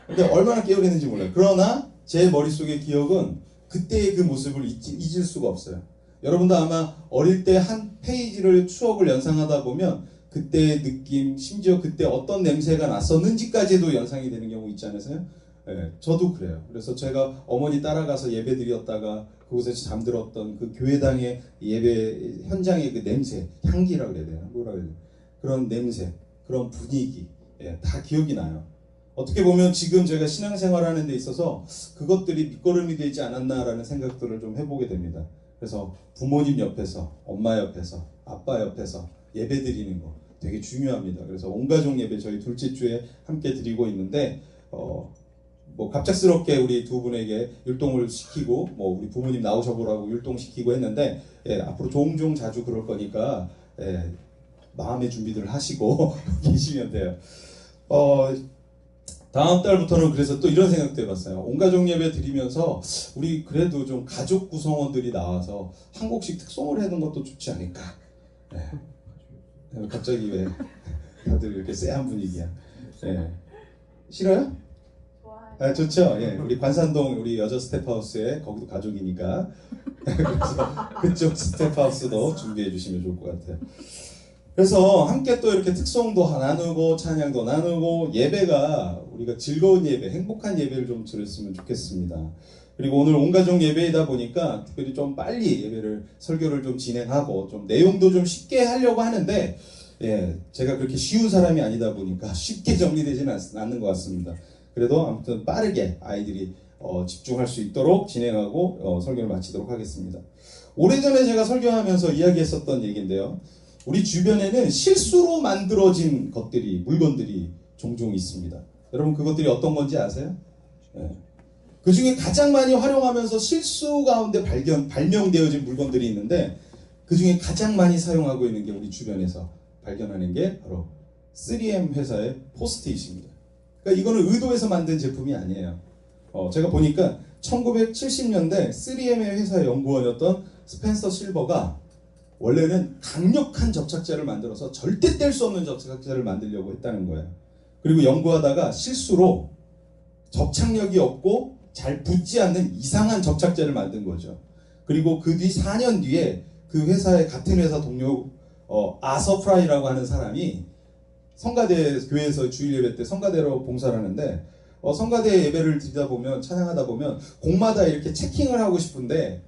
근데 얼마나 개운했는지 몰라요. 그러나 제 머릿속의 기억은 그때의 그 모습을 잊을 수가 없어요. 여러분도 아마 어릴 때 한 페이지를 추억을 연상하다 보면 그때의 느낌, 심지어 그때 어떤 냄새가 났었는지까지도 연상이 되는 경우 있지 않으세요? 네, 저도 그래요. 그래서 제가 어머니 따라가서 예배 드렸다가 그곳에서 잠들었던 그 교회당의 예배 현장의 그 냄새, 향기라고 그래야 되나? 뭐라 그래야 되나? 그런 냄새, 그런 분위기, 다 기억이 나요. 어떻게 보면 지금 제가 신앙생활하는 데 있어서 그것들이 밑거름이 되지 않았나라는 생각들을 좀 해보게 됩니다. 그래서 부모님 옆에서, 엄마 옆에서, 아빠 옆에서 예배 드리는 거 되게 중요합니다. 그래서 온가족 예배 저희 둘째 주에 함께 드리고 있는데 뭐 갑작스럽게 우리 두 분에게 율동을 시키고 뭐 우리 부모님 나오셔보라고 율동시키고 했는데 앞으로 종종 자주 그럴 거니까 마음의 준비들을 하시고 계시면 돼요. 다음 달부터는 그래서 또 이런 생각도 해봤어요. 온가족 예배 드리면서 우리 그래도 좀 가족 구성원들이 나와서 한 곡씩 특송을 해놓은 것도 좋지 않을까. 갑자기 왜 다들 이렇게 쎄한 분위기야. 싫어요? 좋아요. 좋죠. 우리 관산동 우리 여자 스텝하우스에 거기도 가족이니까 그래서 그쪽 스텝하우스도 준비해 주시면 좋을 것 같아요. 그래서 함께 또 이렇게 특송도 나누고 찬양도 나누고 예배가 우리가 즐거운 예배, 행복한 예배를 좀 드렸으면 좋겠습니다. 그리고 오늘 온가족 예배이다 보니까 특별히 좀 빨리 예배를 설교를 좀 진행하고 좀 내용도 좀 쉽게 하려고 하는데 제가 그렇게 쉬운 사람이 아니다 보니까 쉽게 정리되지는 않는 것 같습니다. 그래도 아무튼 빠르게 아이들이 집중할 수 있도록 진행하고 설교를 마치도록 하겠습니다. 오래전에 제가 설교하면서 이야기했었던 얘기인데요. 우리 주변에는 실수로 만들어진 것들이, 물건들이 종종 있습니다. 여러분 그것들이 어떤 건지 아세요? 네. 그 중에 가장 많이 활용하면서 실수 가운데 발명되어진 물건들이 있는데 그 중에 가장 많이 사용하고 있는 게 우리 주변에서 발견하는 게 바로 3M 회사의 포스트잇입니다. 그러니까 이거는 의도해서 만든 제품이 아니에요. 제가 보니까 1970년대 3M의 회사 연구원이었던 스펜서 실버가 원래는 강력한 접착제를 만들어서 절대 뗄 수 없는 접착제를 만들려고 했다는 거예요. 그리고 연구하다가 실수로 접착력이 없고 잘 붙지 않는 이상한 접착제를 만든 거죠. 그리고 그 뒤 4년 뒤에 그 회사의 같은 회사 동료 아서 프라이라고 하는 사람이 성가대 교회에서 주일 예배 때 성가대로 봉사를 하는데 성가대 예배를 드리다 보면 찬양하다 보면 곡마다 이렇게 체킹을 하고 싶은데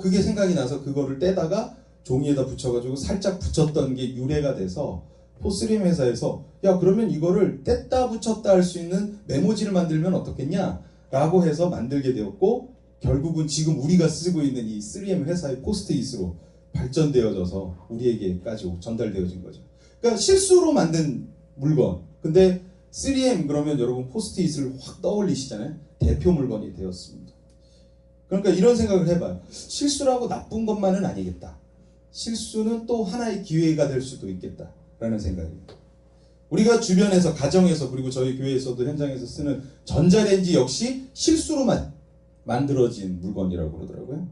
그게 생각이 나서 그거를 떼다가 종이에다 붙여가지고 살짝 붙였던 게 유래가 돼서 포스림 회사에서 야 그러면 이거를 뗐다 붙였다 할 수 있는 메모지를 만들면 어떻겠냐 라고 해서 만들게 되었고 결국은 지금 우리가 쓰고 있는 이 3M 회사의 포스트잇으로 발전되어져서 우리에게까지 전달되어진 거죠. 그러니까 실수로 만든 물건. 근데 3M 그러면 여러분 포스트잇을 확 떠올리시잖아요. 대표 물건이 되었습니다. 그러니까 이런 생각을 해봐요. 실수라고 나쁜 것만은 아니겠다. 실수는 또 하나의 기회가 될 수도 있겠다. 라는 생각입니다. 우리가 주변에서, 가정에서, 그리고 저희 교회에서도 현장에서 쓰는 전자레인지 역시 실수로 만들어진 물건이라고 그러더라고요.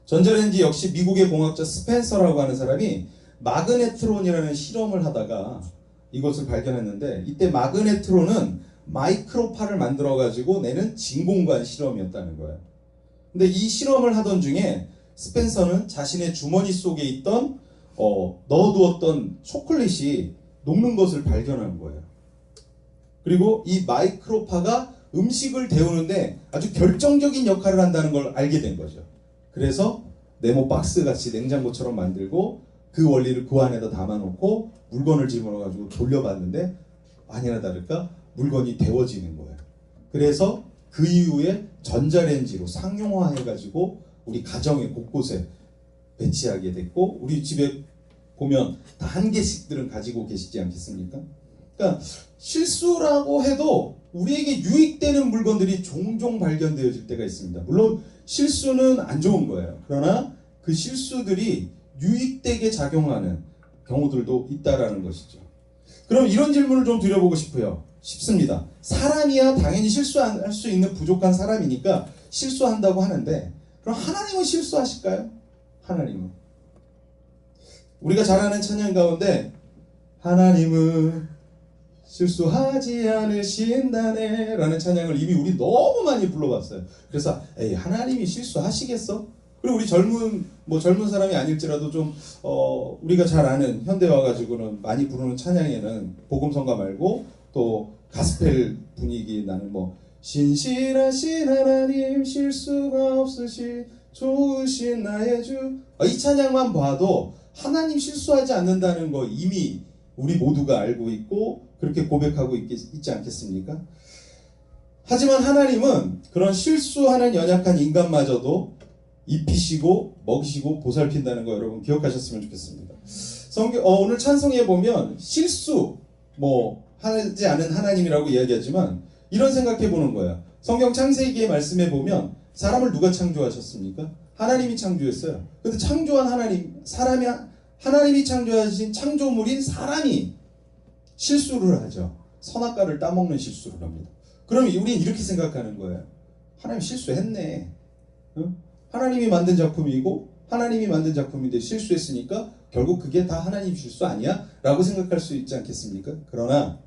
전자레인지 역시 미국의 공학자 스펜서라고 하는 사람이 마그네트론이라는 실험을 하다가 이것을 발견했는데 이때 마그네트론은 마이크로파를 만들어가지고 내는 진공관 실험이었다는 거예요. 근데 이 실험을 하던 중에 스펜서는 자신의 주머니 속에 있던 넣어두었던 초콜릿이 녹는 것을 발견한 거예요. 그리고 이 마이크로파가 음식을 데우는데 아주 결정적인 역할을 한다는 걸 알게 된 거죠. 그래서 네모 박스 같이 냉장고처럼 만들고 그 원리를 그 안에다 담아놓고 물건을 집어넣어가지고 돌려봤는데 아니나 다를까 물건이 데워지는 거예요. 그래서 그 이후에 전자레인지로 상용화해가지고 우리 가정의 곳곳에 배치하게 됐고 우리 집에 보면 다 한 개씩들은 가지고 계시지 않겠습니까? 그러니까 실수라고 해도 우리에게 유익되는 물건들이 종종 발견되어질 때가 있습니다. 물론 실수는 안 좋은 거예요. 그러나 그 실수들이 유익되게 작용하는 경우들도 있다라는 것이죠. 그럼 이런 질문을 좀 드려보고 싶습니다. 사람이야 당연히 실수할 수 있는 부족한 사람이니까 실수한다고 하는데 그럼 하나님은 실수하실까요? 하나님은 우리가 잘 아는 찬양 가운데 하나님은 실수하지 않으신다네 라는 찬양을 이미 우리 너무 많이 불러봤어요. 그래서 에이 하나님이 실수하시겠어? 그리고 우리 젊은 사람이 아닐지라도 좀 우리가 잘 아는 현대 와가지고는 많이 부르는 찬양에는 복음성가 말고 또 가스펠 분위기 나는 신실하신 하나님 실수가 없으신 좋으신 나의 주 이 찬양만 봐도 하나님 실수하지 않는다는 거 이미 우리 모두가 알고 있고 그렇게 고백하고 있지 않겠습니까? 하지만 하나님은 그런 실수하는 연약한 인간마저도 입히시고 먹이시고 보살핀다는 거 여러분 기억하셨으면 좋겠습니다. 오늘 찬송에 보면 실수 하지 않은 하나님이라고 이야기하지만 이런 생각해 보는 거야. 성경 창세기의 말씀에 보면 사람을 누가 창조하셨습니까? 하나님이 창조했어요. 근데 창조한 하나님이 창조하신 창조물인 사람이 실수를 하죠. 선악과를 따먹는 실수를 합니다. 그럼 우리는 이렇게 생각하는 거예요. 하나님 실수했네. 응? 하나님이 만든 작품이고 하나님이 만든 작품인데 실수했으니까 결국 그게 다 하나님 실수 아니야? 라고 생각할 수 있지 않겠습니까? 그러나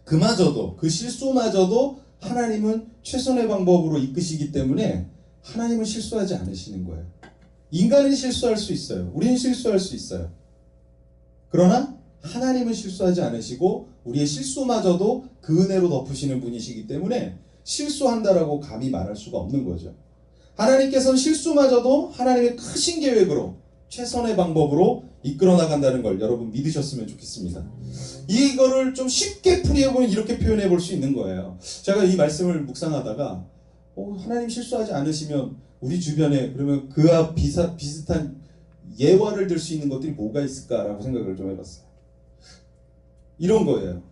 그마저도 그 실수마저도 하나님은 최선의 방법으로 이끄시기 때문에 하나님은 실수하지 않으시는 거예요. 인간은 실수할 수 있어요. 우리는 실수할 수 있어요. 그러나 하나님은 실수하지 않으시고 우리의 실수마저도 그 은혜로 덮으시는 분이시기 때문에 실수한다라고 감히 말할 수가 없는 거죠. 하나님께서는 실수마저도 하나님의 크신 계획으로 최선의 방법으로 이끌어 나간다는 걸 여러분 믿으셨으면 좋겠습니다. 이거를 좀 쉽게 풀이해보면 이렇게 표현해 볼 수 있는 거예요. 제가 이 말씀을 묵상하다가 하나님 실수하지 않으시면 우리 주변에 그러면 그와 비슷한 예화를 들 수 있는 것들이 뭐가 있을까라고 생각을 좀 해봤어요. 이런 거예요.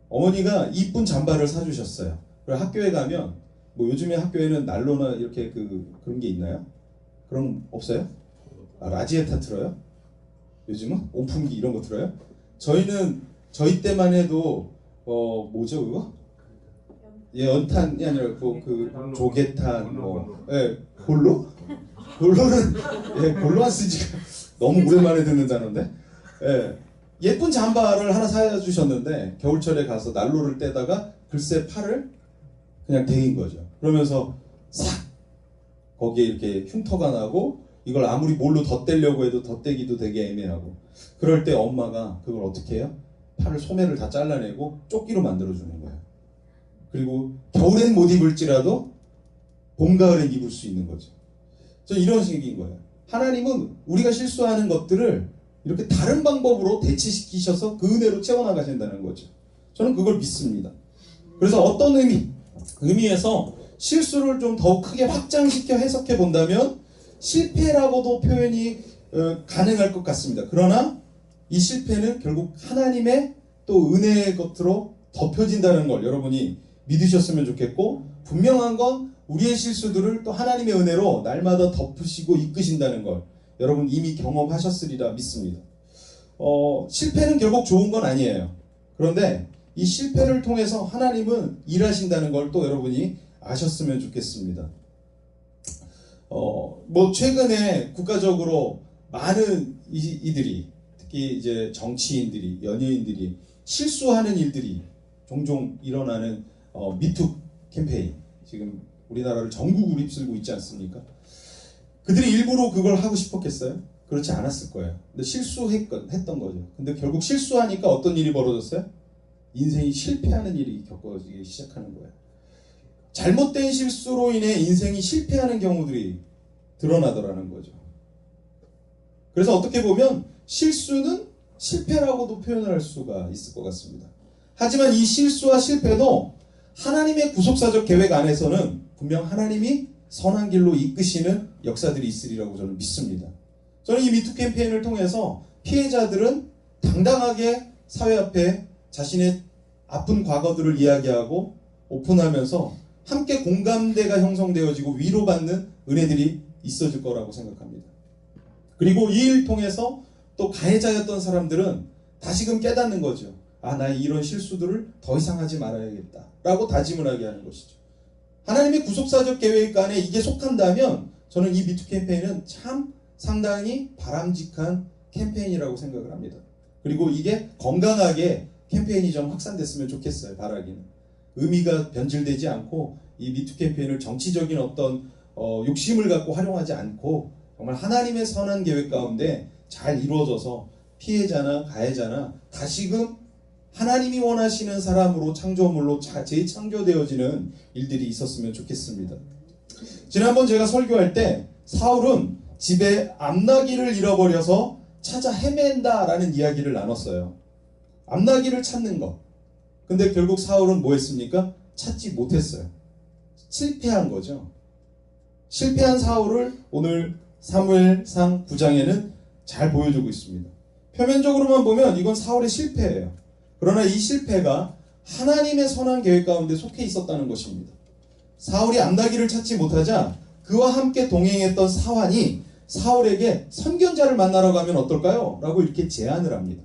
어머니가 이쁜 잠바를 사주셨어요. 그리고 학교에 가면 뭐 요즘에 학교에는 난로나 이렇게 그런 게 있나요? 그런 없어요? 라지에타 틀어요? 요즘은 온풍기 이런 거 틀어요? 저희는 저희 때만 해도 뭐죠 그거? 예, 연탄이 아니라 그 조개탄 골로? 골로는 골로 안 쓰지가 너무 오랜만에 듣는 단어인데. 예쁜 잠바를 하나 사주셨는데 겨울철에 가서 난로를 떼다가 글쎄 팔을 그냥 데인 거죠. 그러면서 싹 거기에 이렇게 흉터가 나고 이걸 아무리 뭘로 덧대려고 해도 덧대기도 되게 애매하고 그럴 때 엄마가 그걸 어떻게 해요? 팔을 소매를 다 잘라내고 조끼로 만들어주는 거예요. 그리고 겨울엔 못 입을지라도 봄, 가을엔 입을 수 있는 거죠. 저 이런 식인 거예요. 하나님은 우리가 실수하는 것들을 이렇게 다른 방법으로 대체시키셔서 그 은혜로 채워나가신다는 거죠. 저는 그걸 믿습니다. 그래서 어떤 의미에서 실수를 좀 더 크게 확장시켜 해석해 본다면 실패라고도 표현이 가능할 것 같습니다. 그러나 이 실패는 결국 하나님의 또 은혜의 겉으로 덮여진다는 걸 여러분이 믿으셨으면 좋겠고, 분명한 건 우리의 실수들을 또 하나님의 은혜로 날마다 덮으시고 이끄신다는 걸 여러분 이미 경험하셨으리라 믿습니다. 실패는 결국 좋은 건 아니에요. 그런데 이 실패를 통해서 하나님은 일하신다는 걸 또 여러분이 아셨으면 좋겠습니다. 뭐 최근에 국가적으로 많은 이들이, 특히 이제 정치인들이, 연예인들이 실수하는 일들이 종종 일어나는 미투 캠페인, 지금 우리나라를 전국으로 휩쓸고 있지 않습니까? 그들이 일부러 그걸 하고 싶었겠어요? 그렇지 않았을 거예요. 근데 실수했던 거죠. 근데 결국 실수하니까 어떤 일이 벌어졌어요? 인생이 실패하는 일이 겪어지기 시작하는 거예요. 잘못된 실수로 인해 인생이 실패하는 경우들이 드러나더라는 거죠. 그래서 어떻게 보면 실수는 실패라고도 표현을 할 수가 있을 것 같습니다. 하지만 이 실수와 실패도 하나님의 구속사적 계획 안에서는 분명 하나님이 선한 길로 이끄시는 역사들이 있으리라고 저는 믿습니다. 저는 이 미투 캠페인을 통해서 피해자들은 당당하게 사회 앞에 자신의 아픈 과거들을 이야기하고 오픈하면서 함께 공감대가 형성되어지고 위로받는 은혜들이 있어질 거라고 생각합니다. 그리고 이 일을 통해서 또 가해자였던 사람들은 다시금 깨닫는 거죠. 나의 이런 실수들을 더 이상 하지 말아야겠다 라고 다짐을 하게 하는 것이죠. 하나님의 구속사적 계획 안에 이게 속한다면 저는 이 미투 캠페인은 참 상당히 바람직한 캠페인이라고 생각을 합니다. 그리고 이게 건강하게 캠페인이 좀 확산됐으면 좋겠어요. 바라기는 의미가 변질되지 않고 이 미투 캠페인을 정치적인 어떤 욕심을 갖고 활용하지 않고 정말 하나님의 선한 계획 가운데 잘 이루어져서 피해자나 가해자나 다시금 하나님이 원하시는 사람으로 창조물로 재창조되어지는 일들이 있었으면 좋겠습니다. 지난번 제가 설교할 때 사울은 집에 암나귀를 잃어버려서 찾아 헤맨다라는 이야기를 나눴어요. 암나귀를 찾는 것. 근데 결국 사울은 뭐 했습니까? 찾지 못했어요. 실패한 거죠. 실패한 사울을 오늘 사무엘상 9장에는 잘 보여주고 있습니다. 표면적으로만 보면 이건 사울의 실패예요. 그러나 이 실패가 하나님의 선한 계획 가운데 속해 있었다는 것입니다. 사울이 암나귀를 찾지 못하자 그와 함께 동행했던 사환이 사울에게 선견자를 만나러 가면 어떨까요? 라고 이렇게 제안을 합니다.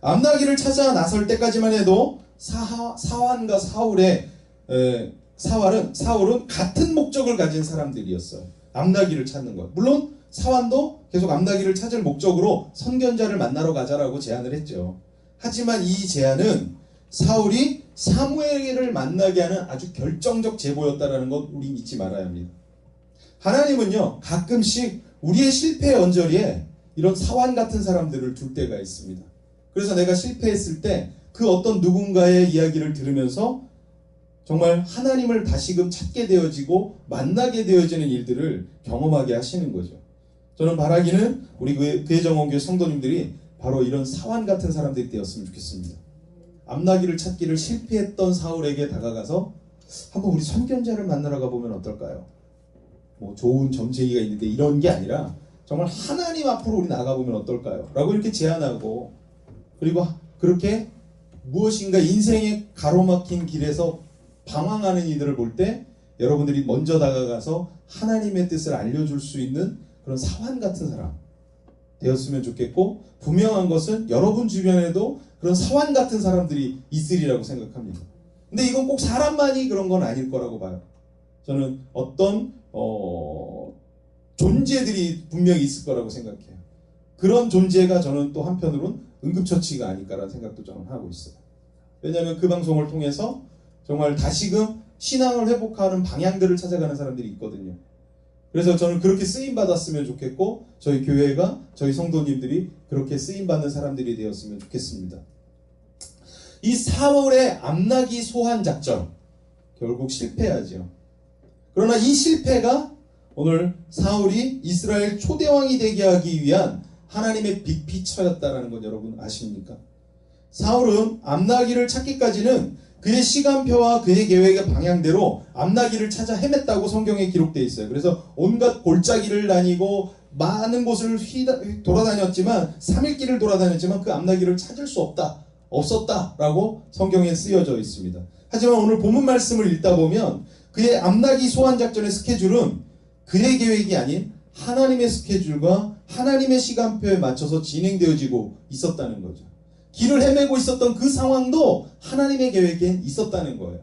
암나귀를 찾아 나설 때까지만 해도 사환과 사울은 같은 목적을 가진 사람들이었어요. 암나귀를 찾는 것. 물론 사환도 계속 암나귀를 찾을 목적으로 선견자를 만나러 가자라고 제안을 했죠. 하지만 이 제안은 사울이 사무엘을 만나게 하는 아주 결정적 제보였다는 것 우리 잊지 말아야 합니다. 하나님은요, 가끔씩 우리의 실패의 언저리에 이런 사환 같은 사람들을 둘 때가 있습니다. 그래서 내가 실패했을 때 그 어떤 누군가의 이야기를 들으면서 정말 하나님을 다시금 찾게 되어지고 만나게 되어지는 일들을 경험하게 하시는 거죠. 저는 바라기는 우리 구혜정원교회 성도님들이 바로 이런 사환 같은 사람들이 되었으면 좋겠습니다. 암나귀를 찾기를 실패했던 사울에게 다가가서 한번 우리 선견자를 만나러 가보면 어떨까요? 뭐 좋은 점쟁이가 있는데 이런 게 아니라 정말 하나님 앞으로 우리 나가보면 어떨까요? 라고 이렇게 제안하고, 그리고 그렇게 무엇인가 인생의 가로막힌 길에서 방황하는 이들을 볼 때 여러분들이 먼저 다가가서 하나님의 뜻을 알려줄 수 있는 그런 사환 같은 사람 되었으면 좋겠고, 분명한 것은 여러분 주변에도 그런 사환 같은 사람들이 있으리라고 생각합니다. 근데 이건 꼭 사람만이 그런 건 아닐 거라고 봐요. 저는 어떤 존재들이 분명히 있을 거라고 생각해요. 그런 존재가 저는 또 한편으로는 응급처치가 아닐까라는 생각도 저는 하고 있어요. 왜냐하면 그 방송을 통해서 정말 다시금 신앙을 회복하는 방향들을 찾아가는 사람들이 있거든요. 그래서 저는 그렇게 쓰임받았으면 좋겠고, 저희 교회가, 저희 성도님들이 그렇게 쓰임받는 사람들이 되었으면 좋겠습니다. 이 사울의 암나기 소환 작전, 결국 실패하죠. 그러나 이 실패가 오늘 사울이 이스라엘 초대왕이 되게 하기 위한 하나님의 빅피처였다라는 건 여러분 아십니까? 사울은 암나기를 찾기까지는 그의 시간표와 그의 계획의 방향대로 암나기를 찾아 헤맸다고 성경에 기록되어 있어요. 그래서 온갖 골짜기를 다니고 많은 곳을 돌아다녔지만, 3일길을 돌아다녔지만 그 암나기를 찾을 수 없었다라고 성경에 쓰여져 있습니다. 하지만 오늘 본문 말씀을 읽다 보면 그의 암나기 소환 작전의 스케줄은 그의 계획이 아닌 하나님의 스케줄과 하나님의 시간표에 맞춰서 진행되어지고 있었다는 거죠. 길을 헤매고 있었던 그 상황도 하나님의 계획엔 있었다는 거예요.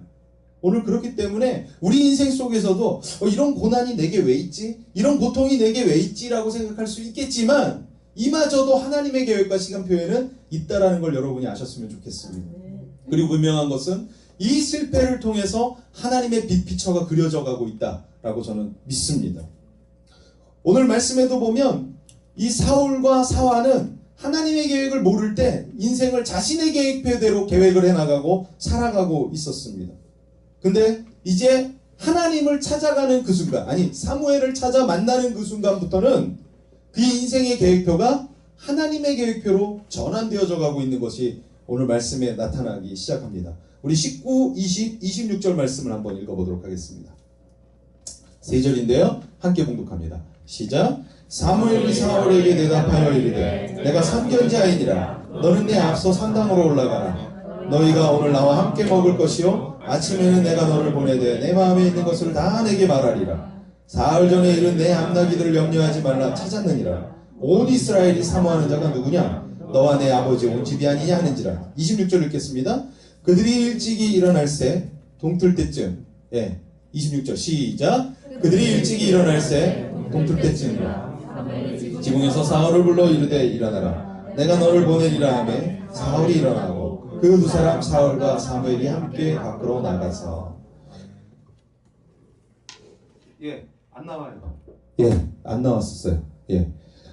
오늘 그렇기 때문에 우리 인생 속에서도 이런 고난이 내게 왜 있지? 이런 고통이 내게 왜 있지? 라고 생각할 수 있겠지만, 이마저도 하나님의 계획과 시간표에는 있다라는 걸 여러분이 아셨으면 좋겠습니다. 그리고 분명한 것은 이 실패를 통해서 하나님의 빅피처가 그려져 가고 있다라고 저는 믿습니다. 오늘 말씀에도 보면 이 사울과 사환은 하나님의 계획을 모를 때 인생을 자신의 계획표대로 계획을 해나가고 살아가고 있었습니다. 근데 이제 하나님을 찾아가는 그 순간, 아니 사무엘을 찾아 만나는 그 순간부터는 그의 인생의 계획표가 하나님의 계획표로 전환되어져 가고 있는 것이 오늘 말씀에 나타나기 시작합니다. 우리 19, 20, 26절 말씀을 한번 읽어보도록 하겠습니다. 3절인데요. 함께 봉독합니다. 시작. 사무엘이 사울에게 대답하여 이르되 내가 선견자이니라. 너는 내 앞서 산당으로 올라가라. 너희가 오늘 나와 함께 먹을 것이요 아침에는 내가 너를 보내되 내 마음에 있는 것을 다 내게 말하리라. 사흘 전에 이른 내 암나기들을 염려하지 말라 찾았느니라. 온 이스라엘이 사모하는 자가 누구냐? 너와 내 아버지 온 집이 아니냐 하는지라. 26절 읽겠습니다. 그들이 일찍이 일어날새 동틀 때쯤, 26절 시작. 그들이 일찍이 일어날새 동틀 때쯤이라. 지붕에서 사울을 불러 이르되 일어나라. 내가 너를 보내리라 하매 사울이 일어나고 그 두 사람 사울과 사무엘이 함께 밖으로 나가서. 안 나와요. 안 나왔었어요.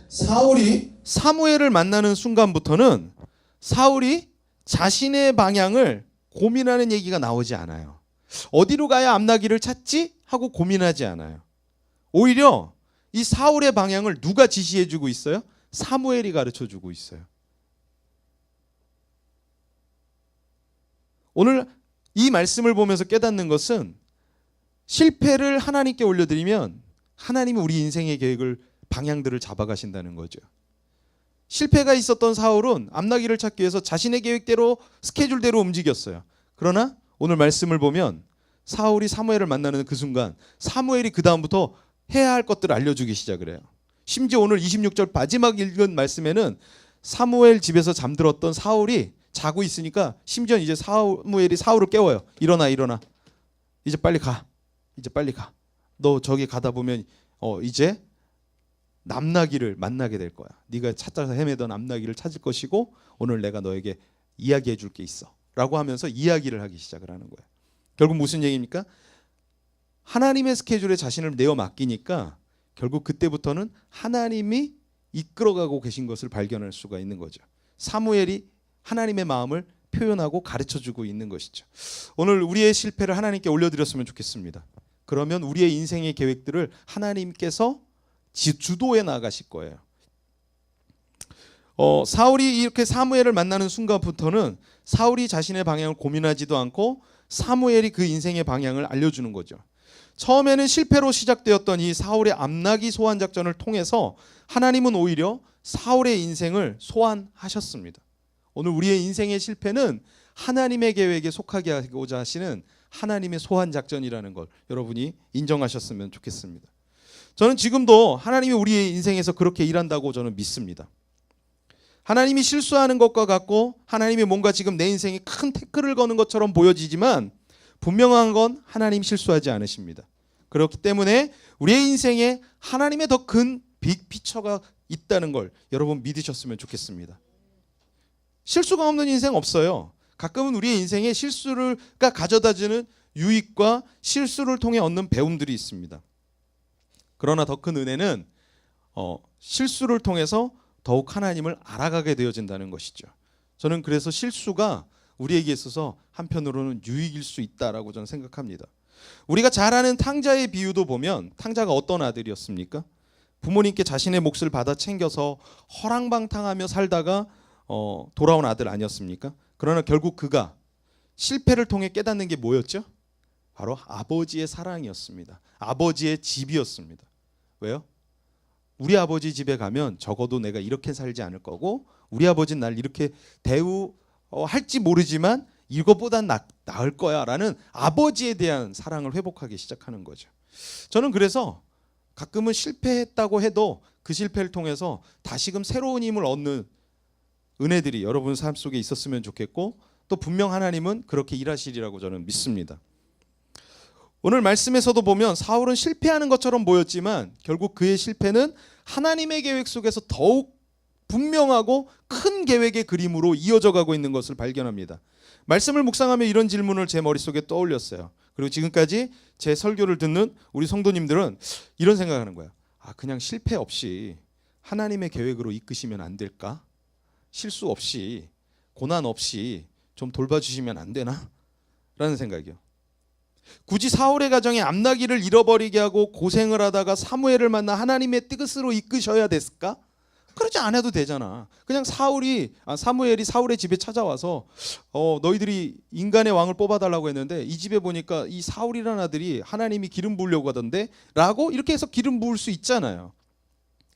사울이 사무엘을 만나는 순간부터는 사울이 자신의 방향을 고민하는 얘기가 나오지 않아요. 어디로 가야 암나기를 찾지? 하고 고민하지 않아요. 오히려 이 사울의 방향을 누가 지시해주고 있어요? 사무엘이 가르쳐주고 있어요. 오늘 이 말씀을 보면서 깨닫는 것은 실패를 하나님께 올려드리면 하나님이 우리 인생의 계획을, 방향들을 잡아가신다는 거죠. 실패가 있었던 사울은 암나기를 찾기 위해서 자신의 계획대로, 스케줄대로 움직였어요. 그러나 오늘 말씀을 보면 사울이 사무엘을 만나는 그 순간 사무엘이 그 다음부터 해야 할 것들을 알려주기 시작을 해요. 심지어 오늘 26절 마지막 읽은 말씀에는 사무엘 집에서 잠들었던 사울이 자고 있으니까 심지어 이제 사무엘이 사울을 깨워요. 일어나. 이제 빨리 가. 너 저기 가다 보면 이제 남나기를 만나게 될 거야. 네가 찾아서 헤매던 암나기를 찾을 것이고 오늘 내가 너에게 이야기해 줄 게 있어. 라고 하면서 이야기를 하기 시작을 하는 거예요. 결국 무슨 얘기입니까? 하나님의 스케줄에 자신을 내어 맡기니까 결국 그때부터는 하나님이 이끌어가고 계신 것을 발견할 수가 있는 거죠. 사무엘이 하나님의 마음을 표현하고 가르쳐주고 있는 것이죠. 오늘 우리의 실패를 하나님께 올려드렸으면 좋겠습니다. 그러면 우리의 인생의 계획들을 하나님께서 주도해 나가실 거예요. 사울이 이렇게 사무엘을 만나는 순간부터는 사울이 자신의 방향을 고민하지도 않고 사무엘이 그 인생의 방향을 알려주는 거죠. 처음에는 실패로 시작되었던 이 사울의 암나기 소환 작전을 통해서 하나님은 오히려 사울의 인생을 소환하셨습니다. 오늘 우리의 인생의 실패는 하나님의 계획에 속하게 하고자 하시는 하나님의 소환 작전이라는 걸 여러분이 인정하셨으면 좋겠습니다. 저는 지금도 하나님이 우리의 인생에서 그렇게 일한다고 저는 믿습니다. 하나님이 실수하는 것과 같고 하나님이 뭔가 지금 내 인생에 큰 태클을 거는 것처럼 보여지지만 분명한 건 하나님 실수하지 않으십니다. 그렇기 때문에 우리의 인생에 하나님의 더 큰 빅피처가 있다는 걸 여러분 믿으셨으면 좋겠습니다. 실수가 없는 인생 없어요. 가끔은 우리의 인생에 실수가 가져다주는 유익과 실수를 통해 얻는 배움들이 있습니다. 그러나 더 큰 은혜는 실수를 통해서 더욱 하나님을 알아가게 되어진다는 것이죠. 저는 그래서 실수가 우리에게 있어서 한편으로는 유익일 수 있다라고 저는 생각합니다. 우리가 잘 아는 탕자의 비유도 보면 탕자가 어떤 아들이었습니까? 부모님께 자신의 몫을 받아 챙겨서 허랑방탕하며 살다가 돌아온 아들 아니었습니까? 그러나 결국 그가 실패를 통해 깨닫는 게 뭐였죠? 바로 아버지의 사랑이었습니다. 아버지의 집이었습니다. 왜요? 우리 아버지 집에 가면 적어도 내가 이렇게 살지 않을 거고 우리 아버지는 날 이렇게 대우할지 모르지만 이것보단 나을 거야 라는 아버지에 대한 사랑을 회복하기 시작하는 거죠. 저는 그래서 가끔은 실패했다고 해도 그 실패를 통해서 다시금 새로운 힘을 얻는 은혜들이 여러분 삶 속에 있었으면 좋겠고 또 분명 하나님은 그렇게 일하시리라고 저는 믿습니다. 오늘 말씀에서도 보면 사울은 실패하는 것처럼 보였지만 결국 그의 실패는 하나님의 계획 속에서 더욱 분명하고 큰 계획의 그림으로 이어져 가고 있는 것을 발견합니다. 말씀을 묵상하며 이런 질문을 제 머릿속에 떠올렸어요. 그리고 지금까지 제 설교를 듣는 우리 성도님들은 이런 생각하는 거예요. 그냥 실패 없이 하나님의 계획으로 이끄시면 안 될까? 실수 없이 고난 없이 좀 돌봐주시면 안 되나? 라는 생각이요. 굳이 사울의 가정에 암나기를 잃어버리게 하고 고생을 하다가 사무엘을 만나 하나님의 뜻으로 이끄셔야 됐을까? 그러지 않아도 되잖아. 그냥 사무엘이 사울의 집에 찾아와서 너희들이 인간의 왕을 뽑아달라고 했는데 이 집에 보니까 이 사울이라는 아들이 하나님이 기름 부으려고 하던데 라고 이렇게 해서 기름 부을 수 있잖아요.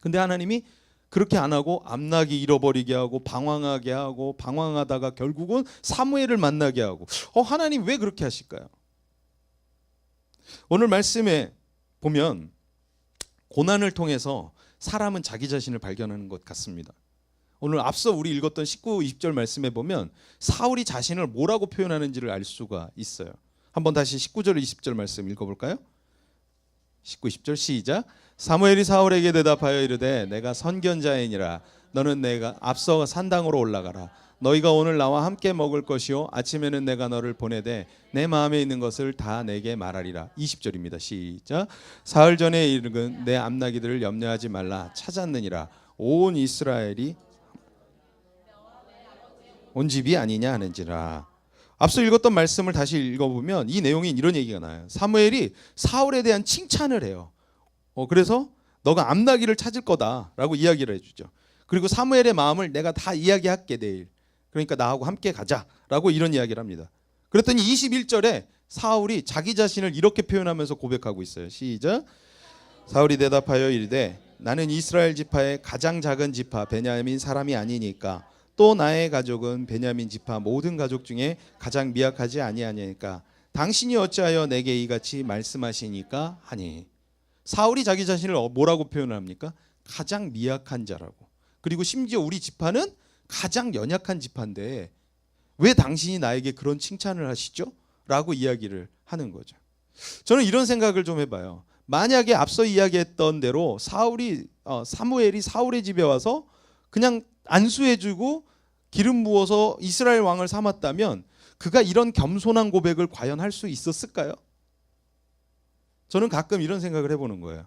근데 하나님이 그렇게 안 하고 암나기 잃어버리게 하고 방황하게 하고 방황하다가 결국은 사무엘을 만나게 하고 하나님 왜 그렇게 하실까요? 오늘 말씀에 보면 고난을 통해서 사람은 자기 자신을 발견하는 것 같습니다. 오늘 앞서 우리 읽었던 19, 20절 말씀에 보면 사울이 자신을 뭐라고 표현하는지를 알 수가 있어요. 한번 다시 19절, 20절 말씀 읽어볼까요? 19, 20절 시작. 사무엘이 사울에게 대답하여 이르되 내가 선견자이니라. 너는 내가 앞서 산당으로 올라가라. 너희가 오늘 나와 함께 먹을 것이요 아침에는 내가 너를 보내되 내 마음에 있는 것을 다 내게 말하리라. 20절입니다. 시작. 사흘 전에 이르건 내 암나기들을 염려하지 말라. 찾았느니라. 온 이스라엘이 온 집이 아니냐 하는지라. 앞서 읽었던 말씀을 다시 읽어보면 이 내용이 이런 얘기가 나요. 사무엘이 사울에 대한 칭찬을 해요. 그래서 너가 암나기를 찾을 거다라고 이야기를 해주죠. 그리고 사무엘의 마음을 내가 다 이야기할게 내일. 그러니까 나하고 함께 가자라고 이런 이야기를 합니다. 그랬더니 21절에 사울이 자기 자신을 이렇게 표현하면서 고백하고 있어요. 시작. 사울이 대답하여 이르되 나는 이스라엘 지파의 가장 작은 지파 베냐민 사람이 아니니까 또 나의 가족은 베냐민 지파 모든 가족 중에 가장 미약하지 아니하니까 당신이 어찌하여 내게 이같이 말씀하시니까 하니. 사울이 자기 자신을 뭐라고 표현합니까? 가장 미약한 자라고. 그리고 심지어 우리 지파는 가장 연약한 지파인데 왜 당신이 나에게 그런 칭찬을 하시죠? 라고 이야기를 하는 거죠. 저는 이런 생각을 좀 해봐요. 만약에 앞서 이야기했던 대로 사무엘이 사울의 집에 와서 그냥 안수해주고 기름 부어서 이스라엘 왕을 삼았다면 그가 이런 겸손한 고백을 과연 할 수 있었을까요? 저는 가끔 이런 생각을 해보는 거예요.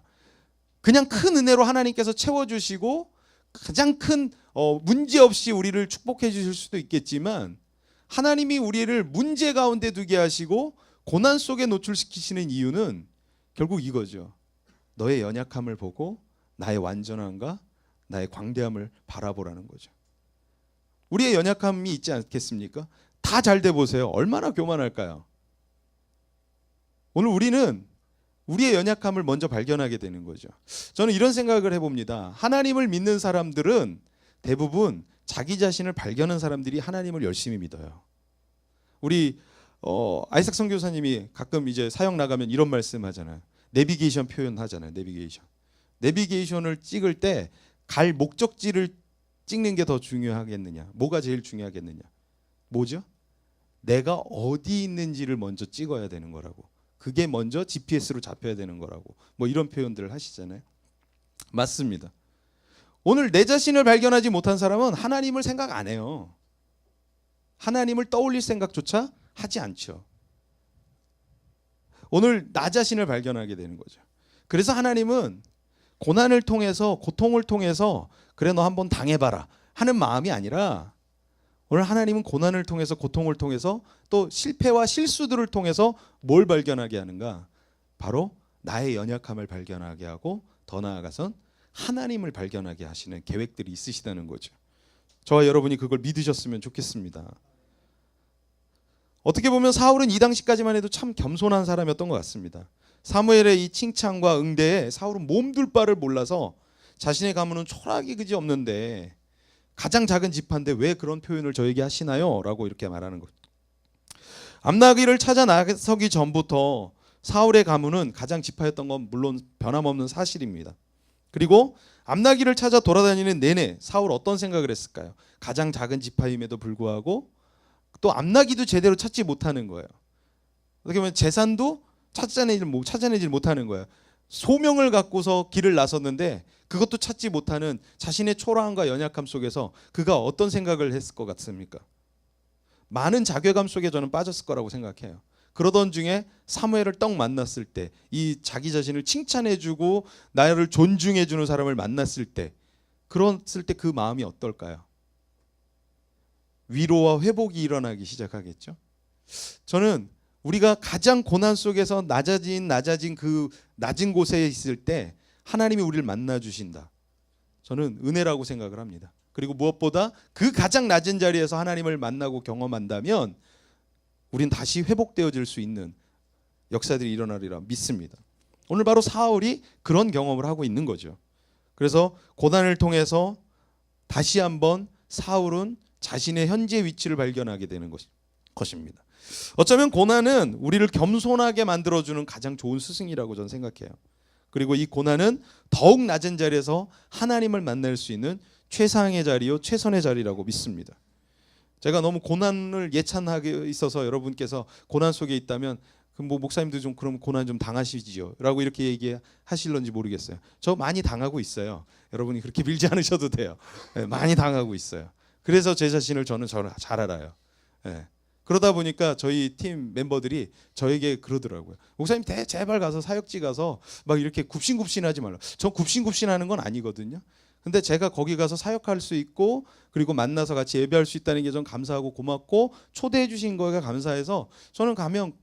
그냥 큰 은혜로 하나님께서 채워주시고 가장 큰 문제 없이 우리를 축복해 주실 수도 있겠지만 하나님이 우리를 문제 가운데 두게 하시고 고난 속에 노출시키시는 이유는 결국 이거죠. 너의 연약함을 보고 나의 완전함과 나의 광대함을 바라보라는 거죠. 우리의 연약함이 있지 않겠습니까? 다 잘 돼 보세요. 얼마나 교만할까요? 오늘 우리는 우리의 연약함을 먼저 발견하게 되는 거죠. 저는 이런 생각을 해봅니다. 하나님을 믿는 사람들은 대부분 자기 자신을 발견한 사람들이 하나님을 열심히 믿어요. 우리 아이삭 선교사님이 가끔 이제 사역 나가면 이런 말씀하잖아요. 내비게이션 표현하잖아요. 내비게이션을 찍을 때 갈 목적지를 찍는 게 더 중요하겠느냐? 뭐가 제일 중요하겠느냐? 뭐죠? 내가 어디 있는지를 먼저 찍어야 되는 거라고. 그게 먼저 GPS로 잡혀야 되는 거라고. 뭐 이런 표현들을 하시잖아요. 맞습니다. 오늘 내 자신을 발견하지 못한 사람은 하나님을 생각 안 해요. 하나님을 떠올릴 생각조차 하지 않죠. 오늘 나 자신을 발견하게 되는 거죠. 그래서 하나님은 고난을 통해서, 고통을 통해서 그래 너 한번 당해봐라 하는 마음이 아니라, 오늘 하나님은 고난을 통해서, 고통을 통해서, 또 실패와 실수들을 통해서 뭘 발견하게 하는가? 바로 나의 연약함을 발견하게 하고, 더 나아가선 하나님을 발견하게 하시는 계획들이 있으시다는 거죠. 저와 여러분이 그걸 믿으셨으면 좋겠습니다. 어떻게 보면 사울은 이 당시까지만 해도 참 겸손한 사람이었던 것 같습니다. 사무엘의 이 칭찬과 응대에 사울은 몸둘 바를 몰라서 자신의 가문은 초락이 그지 없는데 가장 작은 지파인데 왜 그런 표현을 저에게 하시나요? 라고 이렇게 말하는 것. 암나기를 찾아 나서기 전부터 사울의 가문은 가장 지파였던 건 물론 변함없는 사실입니다. 그리고 암나기를 찾아 돌아다니는 내내 사울 어떤 생각을 했을까요? 가장 작은 지파임에도 불구하고 또 암나기도 제대로 찾지 못하는 거예요. 어떻게 보면 재산도 찾아내질 못하는 거예요. 소명을 갖고서 길을 나섰는데 그것도 찾지 못하는 자신의 초라함과 연약함 속에서 그가 어떤 생각을 했을 것 같습니까? 많은 자괴감 속에 저는 빠졌을 거라고 생각해요. 그러던 중에 사무엘을 딱 만났을 때, 이 자기 자신을 칭찬해주고 나를 존중해주는 사람을 만났을 때, 그랬을 때 그 마음이 어떨까요? 위로와 회복이 일어나기 시작하겠죠. 저는 우리가 가장 고난 속에서 낮아진 그 낮은 곳에 있을 때 하나님이 우리를 만나 주신다. 저는 은혜라고 생각을 합니다. 그리고 무엇보다 그 가장 낮은 자리에서 하나님을 만나고 경험한다면 우린 다시 회복되어질 수 있는 역사들이 일어나리라 믿습니다. 오늘 바로 사울이 그런 경험을 하고 있는 거죠. 그래서 고난을 통해서 다시 한번 사울은 자신의 현재 위치를 발견하게 되는 것입니다. 어쩌면 고난은 우리를 겸손하게 만들어주는 가장 좋은 스승이라고 저는 생각해요. 그리고 이 고난은 더욱 낮은 자리에서 하나님을 만날 수 있는 최상의 자리요, 최선의 자리라고 믿습니다. 제가 너무 고난을 예찬하게 있어서 여러분께서 고난 속에 있다면 뭐 목사님도 좀 그럼 고난 좀 당하시지요 라고 이렇게 얘기하실런지 모르겠어요. 저 많이 당하고 있어요. 여러분이 그렇게 밀지 않으셔도 돼요. 네, 많이 당하고 있어요. 그래서 제 자신을 저는 잘 알아요. 네. 그러다 보니까 저희 팀 멤버들이 저에게 그러더라고요. 목사님 제발 가서 사역지 가서 막 이렇게 굽신굽신하지 말라. 전 굽신굽신하는 건 아니거든요. 근데 제가 거기 가서 사역할 수 있고 그리고 만나서 같이 예배할 수 있다는 게 전 감사하고 고맙고 초대해 주신 거가 감사해서 저는 가면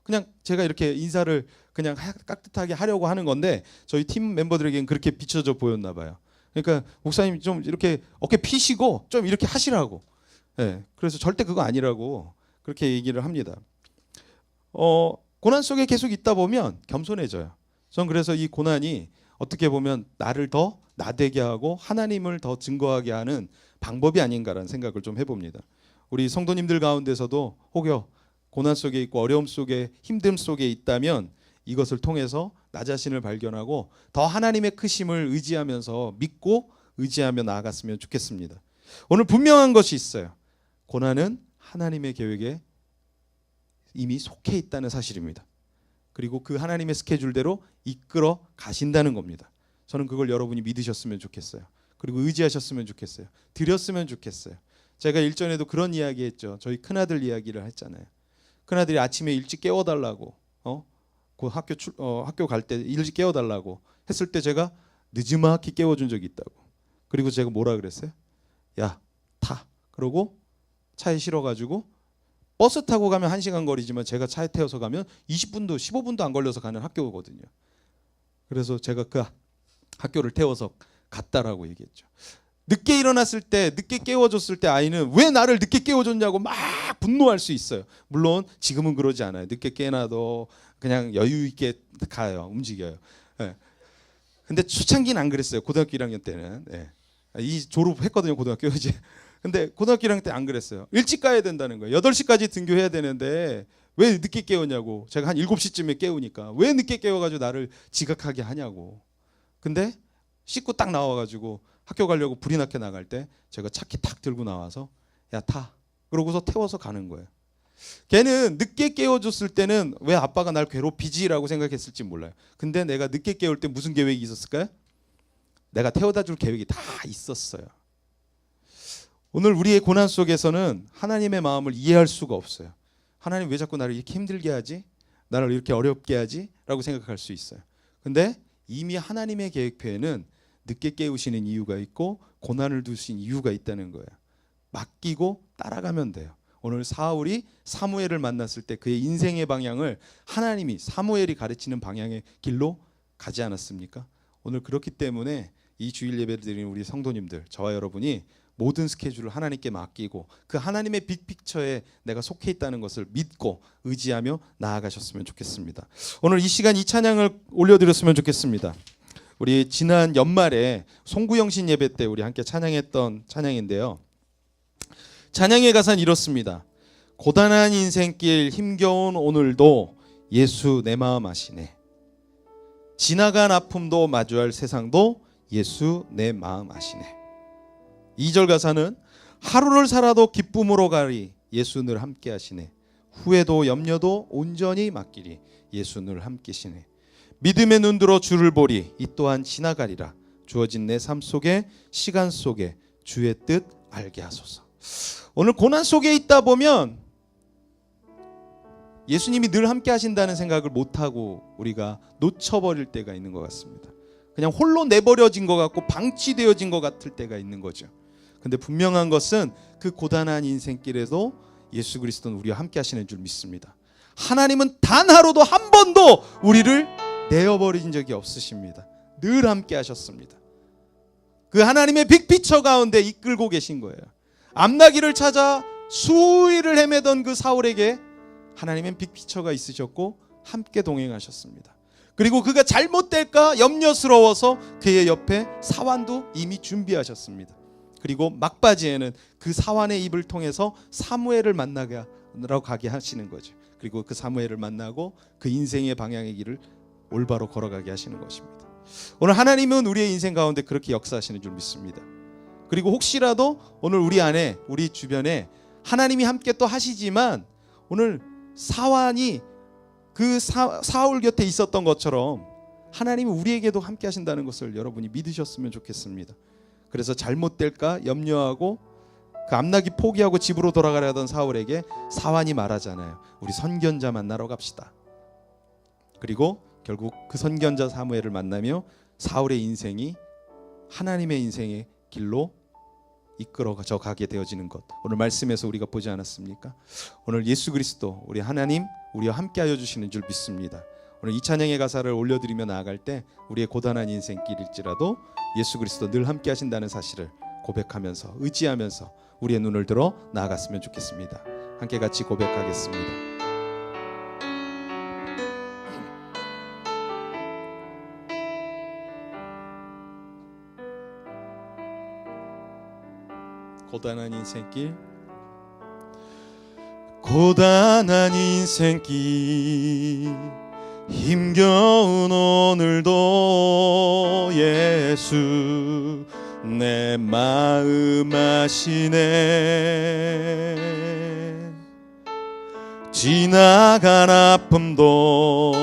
그냥 제가 이렇게 인사를 그냥 깍듯하게 하려고 하는 건데 저희 팀 멤버들에게는 그렇게 비춰져 보였나 봐요. 그러니까 목사님 좀 이렇게 어깨 피시고 좀 이렇게 하시라고. 네, 그래서 절대 그거 아니라고 그렇게 얘기를 합니다. 고난 속에 계속 있다 보면 겸손해져요. 전 그래서 이 고난이 어떻게 보면 나를 더 나되게 하고 하나님을 더 증거하게 하는 방법이 아닌가라는 생각을 좀 해봅니다. 우리 성도님들 가운데서도 혹여 고난 속에 있고 어려움 속에 힘듦 속에 있다면 이것을 통해서 나 자신을 발견하고 더 하나님의 크심을 의지하면서 믿고 의지하며 나아갔으면 좋겠습니다. 오늘 분명한 것이 있어요. 고난은 하나님의 계획에 이미 속해 있다는 사실입니다. 그리고 그 하나님의 스케줄대로 이끌어 가신다는 겁니다. 저는 그걸 여러분이 믿으셨으면 좋겠어요. 그리고 의지하셨으면 좋겠어요. 드렸으면 좋겠어요. 제가 일전에도 그런 이야기 했죠. 저희 큰아들 이야기를 했잖아요. 큰아들이 아침에 일찍 깨워달라고 그 학교 갈 때 일찍 깨워달라고 했을 때 제가 늦지막히 깨워준 적이 있다고. 그리고 제가 뭐라 그랬어요? 야, 타. 그러고 차에 실어가지고 버스 타고 가면 1시간 거리지만 제가 차에 태워서 가면 20분도 15분도 안 걸려서 가는 학교거든요. 그래서 제가 그 학교를 태워서 갔다라고 얘기했죠. 늦게 일어났을 때, 늦게 깨워줬을 때 아이는 왜 나를 늦게 깨워줬냐고 막 분노할 수 있어요. 물론 지금은 그러지 않아요. 늦게 깨놔도 그냥 여유 있게 가요. 움직여요. 예. 근데 초창기는 안 그랬어요. 고등학교 1학년 때는. 예. 이 졸업했거든요. 고등학교 이제. 근데 고등학교 1학년 때 안 그랬어요. 일찍 가야 된다는 거예요. 8시까지 등교해야 되는데 왜 늦게 깨우냐고. 제가 한 7시쯤에 깨우니까 왜 늦게 깨워가지고 나를 지각하게 하냐고. 근데 씻고 딱 나와가지고 학교 가려고 불이 나게 나갈 때 제가 차키 탁 들고 나와서 야 타. 그러고서 태워서 가는 거예요. 걔는 늦게 깨워줬을 때는 왜 아빠가 날 괴롭히지라고 생각했을지 몰라요. 근데 내가 늦게 깨울 때 무슨 계획이 있었을까요? 내가 태워다 줄 계획이 다 있었어요. 오늘 우리의 고난 속에서는 하나님의 마음을 이해할 수가 없어요. 하나님 왜 자꾸 나를 이렇게 힘들게 하지? 나를 이렇게 어렵게 하지? 라고 생각할 수 있어요. 근데 이미 하나님의 계획표에는 늦게 깨우시는 이유가 있고 고난을 두신 이유가 있다는 거예요. 맡기고 따라가면 돼요. 오늘 사울이 사무엘을 만났을 때 그의 인생의 방향을 하나님이 사무엘이 가르치는 방향의 길로 가지 않았습니까? 오늘 그렇기 때문에 이 주일 예배를 드리는 우리 성도님들, 저와 여러분이 모든 스케줄을 하나님께 맡기고 그 하나님의 빅픽처에 내가 속해 있다는 것을 믿고 의지하며 나아가셨으면 좋겠습니다. 오늘 이 시간 이 찬양을 올려드렸으면 좋겠습니다. 우리 지난 연말에 송구영신 예배 때 우리 함께 찬양했던 찬양인데요. 찬양의 가사는 이렇습니다. 고단한 인생길 힘겨운 오늘도 예수 내 마음 아시네. 지나간 아픔도 마주할 세상도 예수 내 마음 아시네. 2절 가사는 하루를 살아도 기쁨으로 가리 예수 늘 함께 하시네. 후회도 염려도 온전히 맡기리 예수 늘 함께시네. 믿음의 눈 들어 주를 보리 이 또한 지나가리라. 주어진 내 삶 속에 시간 속에 주의 뜻 알게 하소서. 오늘 고난 속에 있다 보면 예수님이 늘 함께 하신다는 생각을 못하고 우리가 놓쳐버릴 때가 있는 것 같습니다. 그냥 홀로 내버려진 것 같고 방치되어진 것 같을 때가 있는 거죠. 근데 분명한 것은 그 고단한 인생길에도 예수 그리스도는 우리와 함께 하시는 줄 믿습니다. 하나님은 단 하루도 한 번도 우리를 내어버린 적이 없으십니다. 늘 함께 하셨습니다. 그 하나님의 빅피처 가운데 이끌고 계신 거예요. 암나기를 찾아 수일을 헤매던 그 사울에게 하나님의 빅피처가 있으셨고 함께 동행하셨습니다. 그리고 그가 잘못될까 염려스러워서 그의 옆에 사환도 이미 준비하셨습니다. 그리고 막바지에는 그 사환의 입을 통해서 사무엘을 만나게 가게 하시는 거죠. 그리고 그 사무엘을 만나고 그 인생의 방향의 길을 올바로 걸어가게 하시는 것입니다. 오늘 하나님은 우리의 인생 가운데 그렇게 역사하시는 줄 믿습니다. 그리고 혹시라도 오늘 우리 안에 우리 주변에 하나님이 함께 또 하시지만 오늘 사환이 그 사울 곁에 있었던 것처럼 하나님이 우리에게도 함께 하신다는 것을 여러분이 믿으셨으면 좋겠습니다. 그래서 잘못될까 염려하고 그 암나기 포기하고 집으로 돌아가려 하던 사울에게 사환이 말하잖아요. 우리 선견자 만나러 갑시다. 그리고 결국 그 선견자 사무엘을 만나며 사울의 인생이 하나님의 인생의 길로 이끌어져 가게 되어지는 것, 오늘 말씀에서 우리가 보지 않았습니까? 오늘 예수 그리스도 우리 하나님 우리와 함께하여 주시는 줄 믿습니다. 오늘 이 찬양의 가사를 올려드리며 나아갈 때 우리의 고단한 인생길일지라도 예수 그리스도 늘 함께 하신다는 사실을 고백하면서 의지하면서 우리의 눈을 들어 나아갔으면 좋겠습니다. 함께 같이 고백하겠습니다. 고단한 인생길, 고단한 인생길 힘겨운 오늘도 예수 내 마음 아시네. 지나간 아픔도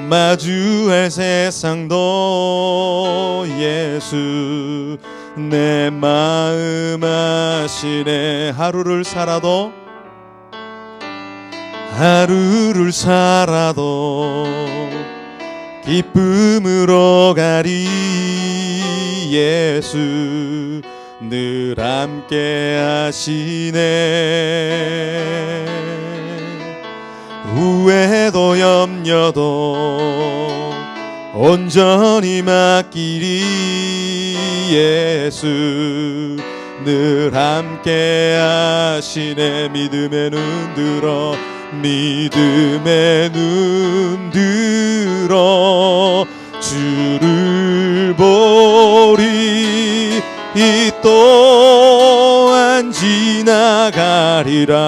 마주할 세상도 예수 내 마음 아시네. 하루를 살아도 기쁨으로 가리 예수 늘 함께 하시네. 후회도 염려도 온전히 맡기리 예수 늘 함께 하시네. 믿음의 눈 들어 믿음의 눈 들어 주를 보리. 이 또한 지나가리라.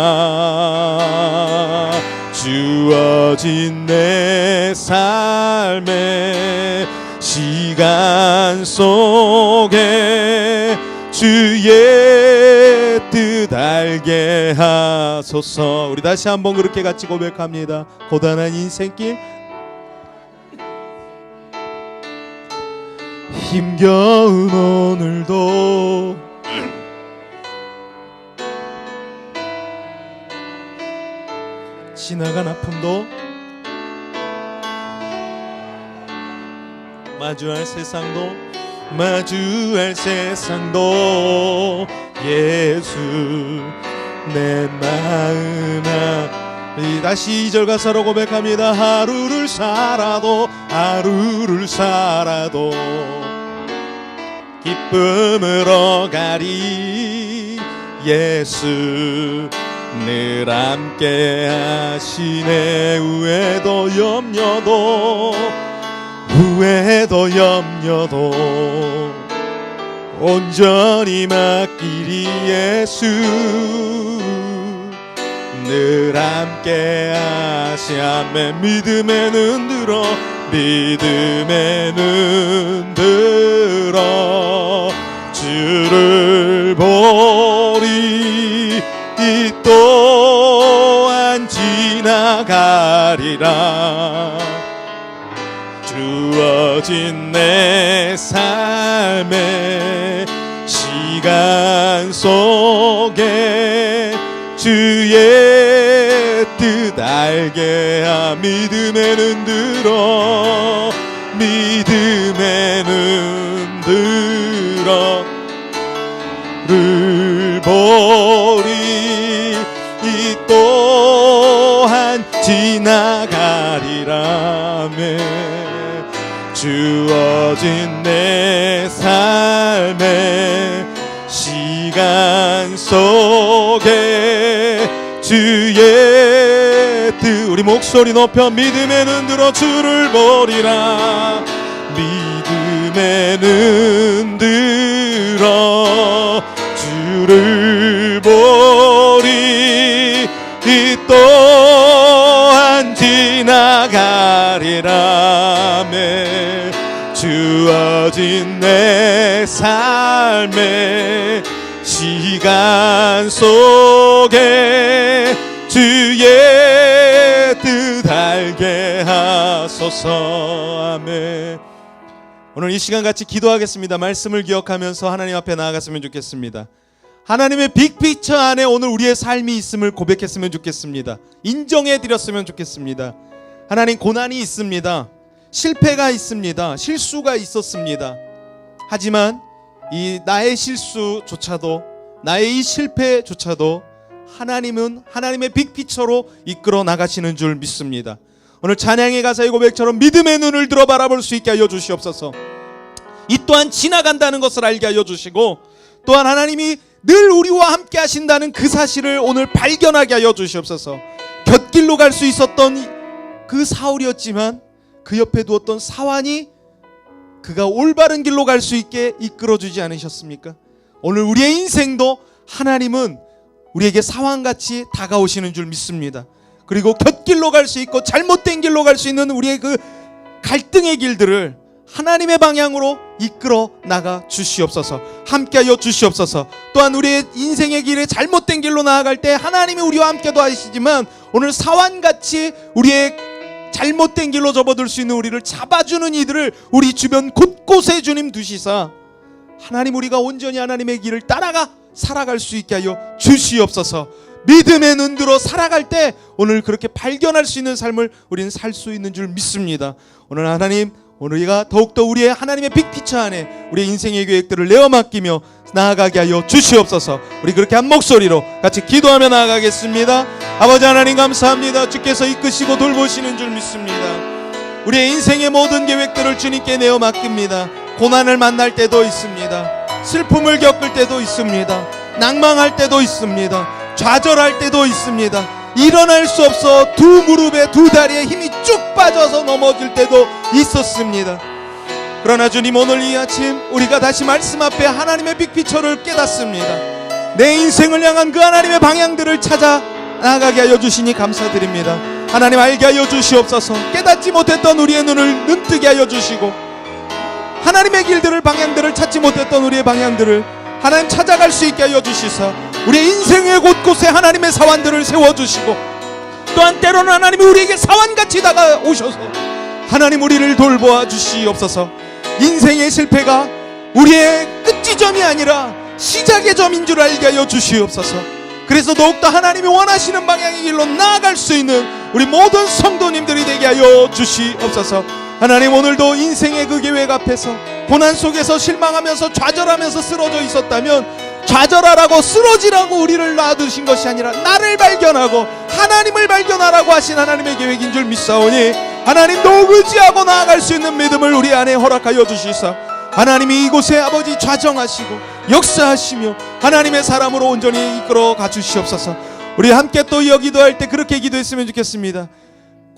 주어진 내 삶의 시간 속에 주의 뜻 알게 하소서. 우리 다시 한번 그렇게 같이 고백합니다. 고단한 인생길, 힘겨운 오늘도 지나간 아픔도 마주할 세상도 예수 내 마음 이 다시 2절 가사로 고백합니다. 하루를 살아도 기쁨으로 가리. 예수 늘 함께 하시네. 후회도 염려도 온전히 맡기리. 예수 늘 함께 하시네. 믿음의 눈 들어 주를 보리. 이 또한 지나가리라. 주어진 내 삶의 시간 속에 주의 뜻 알게 하. 믿음의 눈 들어 를 보리. 이 또한 지나가리라며. 주어진 내 삶의 시간 속에 주의 뜻 우리 목소리 높여 믿음의 눈 들어 주를 보리라. 믿음의 눈 들어 주를 보리. 이 또한 지나가리라며. 주어진 내 삶의 시간 속에 주의 뜻 알게 하소서. 아멘. 오늘 이 시간 같이 기도하겠습니다. 말씀을 기억하면서 하나님 앞에 나아갔으면 좋겠습니다. 하나님의 빅피처 안에 오늘 우리의 삶이 있음을 고백했으면 좋겠습니다. 인정해 드렸으면 좋겠습니다. 하나님, 고난이 있습니다. 실패가 있습니다. 실수가 있었습니다. 하지만 이 나의 실수조차도, 나의 이 실패조차도 하나님은 하나님의 빅피처로 이끌어 나가시는 줄 믿습니다. 오늘 찬양의 가사의 고백처럼 믿음의 눈을 들어 바라볼 수 있게 하여 주시옵소서. 이 또한 지나간다는 것을 알게 하여 주시고, 또한 하나님이 늘 우리와 함께 하신다는 그 사실을 오늘 발견하게 하여 주시옵소서. 곁길로 갈 수 있었던 그 사울이었지만 그 옆에 두었던 사환이 그가 올바른 길로 갈 수 있게 이끌어주지 않으셨습니까? 오늘 우리의 인생도 하나님은 우리에게 사환같이 다가오시는 줄 믿습니다. 그리고 곁길로 갈 수 있고 잘못된 길로 갈 수 있는 우리의 그 갈등의 길들을 하나님의 방향으로 이끌어 나가 주시옵소서. 함께하여 주시옵소서. 또한 우리의 인생의 길에 잘못된 길로 나아갈 때 하나님이 우리와 함께도 하시지만 오늘 사환같이 우리의 잘못된 길로 접어들 수 있는 우리를 잡아주는 이들을 우리 주변 곳곳에 주님 두시사 하나님, 우리가 온전히 하나님의 길을 따라가 살아갈 수 있게 하여 주시옵소서. 믿음의 눈 들어 살아갈 때 오늘 그렇게 발견할 수 있는 삶을 우리는 살 수 있는 줄 믿습니다. 오늘 하나님, 오늘 우리가 더욱더 우리의 하나님의 빅피처 안에 우리의 인생의 계획들을 내어 맡기며 나아가게 하여 주시옵소서. 우리 그렇게 한 목소리로 같이 기도하며 나아가겠습니다. 아버지 하나님, 감사합니다. 주께서 이끄시고 돌보시는 줄 믿습니다. 우리의 인생의 모든 계획들을 주님께 내어 맡깁니다. 고난을 만날 때도 있습니다. 슬픔을 겪을 때도 있습니다. 낭망할 때도 있습니다. 좌절할 때도 있습니다. 일어날 수 없어 두 무릎에 두 다리에 힘이 쭉 빠져서 넘어질 때도 있었습니다. 그러나 주님, 오늘 이 아침 우리가 다시 말씀 앞에 하나님의 빅피처를 깨닫습니다. 내 인생을 향한 그 하나님의 방향들을 찾아 나가게 하여 주시니 감사드립니다. 하나님, 알게 하여 주시옵소서. 깨닫지 못했던 우리의 눈을 눈뜨게 하여 주시고, 하나님의 길들을, 방향들을 찾지 못했던 우리의 방향들을 하나님 찾아갈 수 있게 하여 주시사 우리의 인생의 곳곳에 하나님의 사완들을 세워주시고, 또한 때로는 하나님이 우리에게 사완같이 다가오셔서 하나님 우리를 돌보아 주시옵소서. 인생의 실패가 우리의 끝지점이 아니라 시작의 점인 줄 알게 하여 주시옵소서. 그래서 더욱더 하나님이 원하시는 방향의 길로 나아갈 수 있는 우리 모든 성도님들이 되게 하여 주시옵소서. 하나님, 오늘도 인생의 그 계획 앞에서 고난 속에서 실망하면서 좌절하면서 쓰러져 있었다면, 좌절하라고 쓰러지라고 우리를 놔두신 것이 아니라 나를 발견하고 하나님을 발견하라고 하신 하나님의 계획인 줄 믿사오니, 하나님도 의지하고 나아갈 수 있는 믿음을 우리 안에 허락하여 주시사 하나님이 이곳에 아버지 좌정하시고 역사하시며 하나님의 사람으로 온전히 이끌어 가주시옵소서. 우리 함께 또 기도할 때 그렇게 기도했으면 좋겠습니다.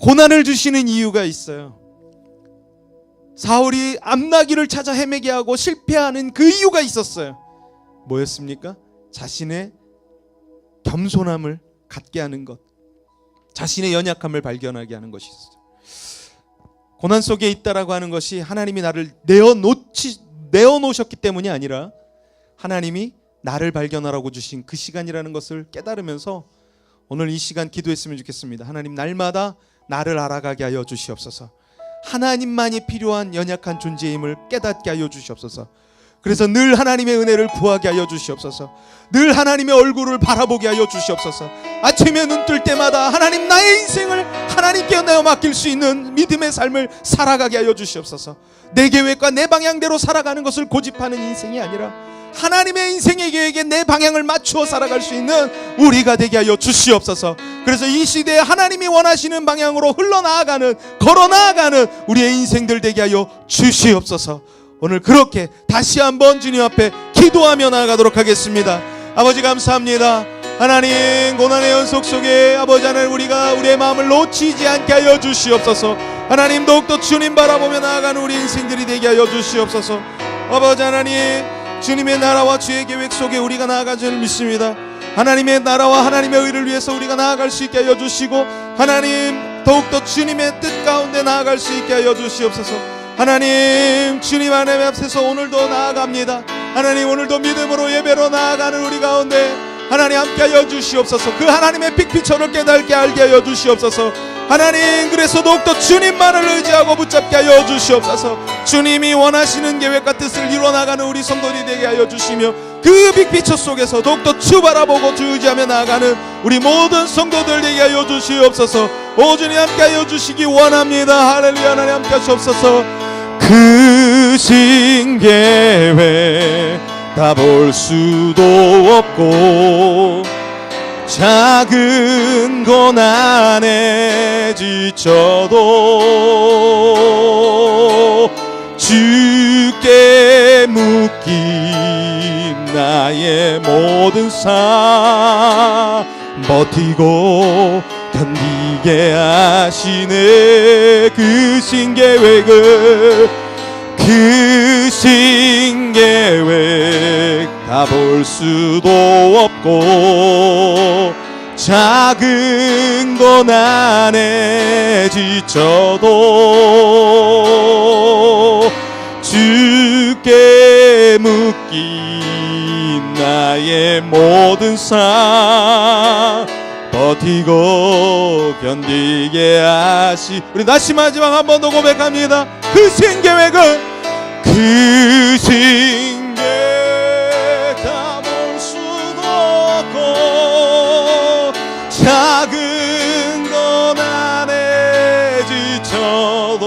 고난을 주시는 이유가 있어요. 사울이 암나기를 찾아 헤매게 하고 실패하는 그 이유가 있었어요. 뭐였습니까? 자신의 겸손함을 갖게 하는 것, 자신의 연약함을 발견하게 하는 것이 있어요. 고난 속에 있다라고 하는 것이 하나님이 나를 내어놓으셨기 때문이 아니라 하나님이 나를 발견하라고 주신 그 시간이라는 것을 깨달으면서 오늘 이 시간 기도했으면 좋겠습니다. 하나님, 날마다 나를 알아가게 하여 주시옵소서. 하나님만이 필요한 연약한 존재임을 깨닫게 하여 주시옵소서. 그래서 늘 하나님의 은혜를 구하게 하여 주시옵소서. 늘 하나님의 얼굴을 바라보게 하여 주시옵소서. 아침에 눈 뜰 때마다 하나님, 나의 인생을 하나님께 내어 맡길 수 있는 믿음의 삶을 살아가게 하여 주시옵소서. 내 계획과 내 방향대로 살아가는 것을 고집하는 인생이 아니라 하나님의 인생의 계획에 내 방향을 맞추어 살아갈 수 있는 우리가 되게 하여 주시옵소서. 그래서 이 시대에 하나님이 원하시는 방향으로 흘러나아가는, 걸어나아가는 우리의 인생들 되게 하여 주시옵소서. 오늘 그렇게 다시 한번 주님 앞에 기도하며 나아가도록 하겠습니다. 아버지, 감사합니다. 하나님, 고난의 연속 속에 아버지 하나님, 우리가 우리의 마음을 놓치지 않게 하여 주시옵소서. 하나님, 더욱더 주님 바라보며 나아가는 우리 인생들이 되게 하여 주시옵소서. 아버지 하나님, 주님의 나라와 주의 계획 속에 우리가 나아갈 줄 믿습니다. 하나님의 나라와 하나님의 의를 위해서 우리가 나아갈 수 있게 하여 주시고, 하나님, 더욱더 주님의 뜻 가운데 나아갈 수 있게 하여 주시옵소서. 하나님, 주님 하나님 앞에서 오늘도 나아갑니다. 하나님, 오늘도 믿음으로 예배로 나아가는 우리 가운데 하나님 함께 하여 주시옵소서. 그 하나님의 빅피처를 깨닫게 알게 하여 주시옵소서. 하나님, 그래서 더욱더 주님만을 의지하고 붙잡게 하여 주시옵소서. 주님이 원하시는 계획과 뜻을 이루어나가는 우리 성도들이 되게 하여 주시며, 그 빅피처 속에서 더욱더 주 바라보고 주 의지하며 나아가는 우리 모든 성도들 되게 하여 주시옵소서. 오 주님, 함께 하여 주시기 원합니다. 할렐루야. 하나님 함께 하시옵소서. 그 신계획 다 볼 수도 없고 작은 고난에 지쳐도 주께 묶인 나의 모든 삶 버티고 견디게 하시네. 그 신계획을, 그 신계획 다 볼 수도 없고 작은 고난에 지쳐도 주께 묶인 나의 모든 삶 버티고 견디게 하시. 우리 다시 마지막 한 번 더 고백합니다. 그 신계획은, 그 신계획 다 볼 수도 없고 작은 고난에 지쳐도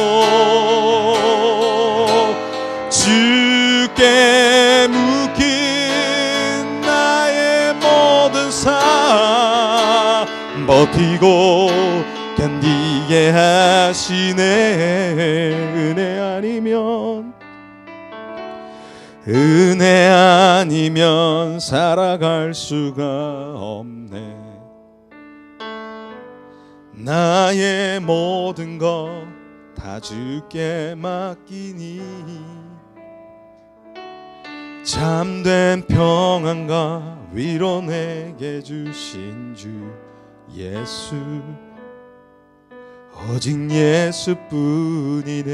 주께 묶인 나의 모든 삶 버티고 견디게 하시네. 은혜 아니면 살아갈 수가 없네. 나의 모든 것 다 주께 맡기니 참된 평안과 위로 내게 주신 주 예수, 오직 예수뿐이네.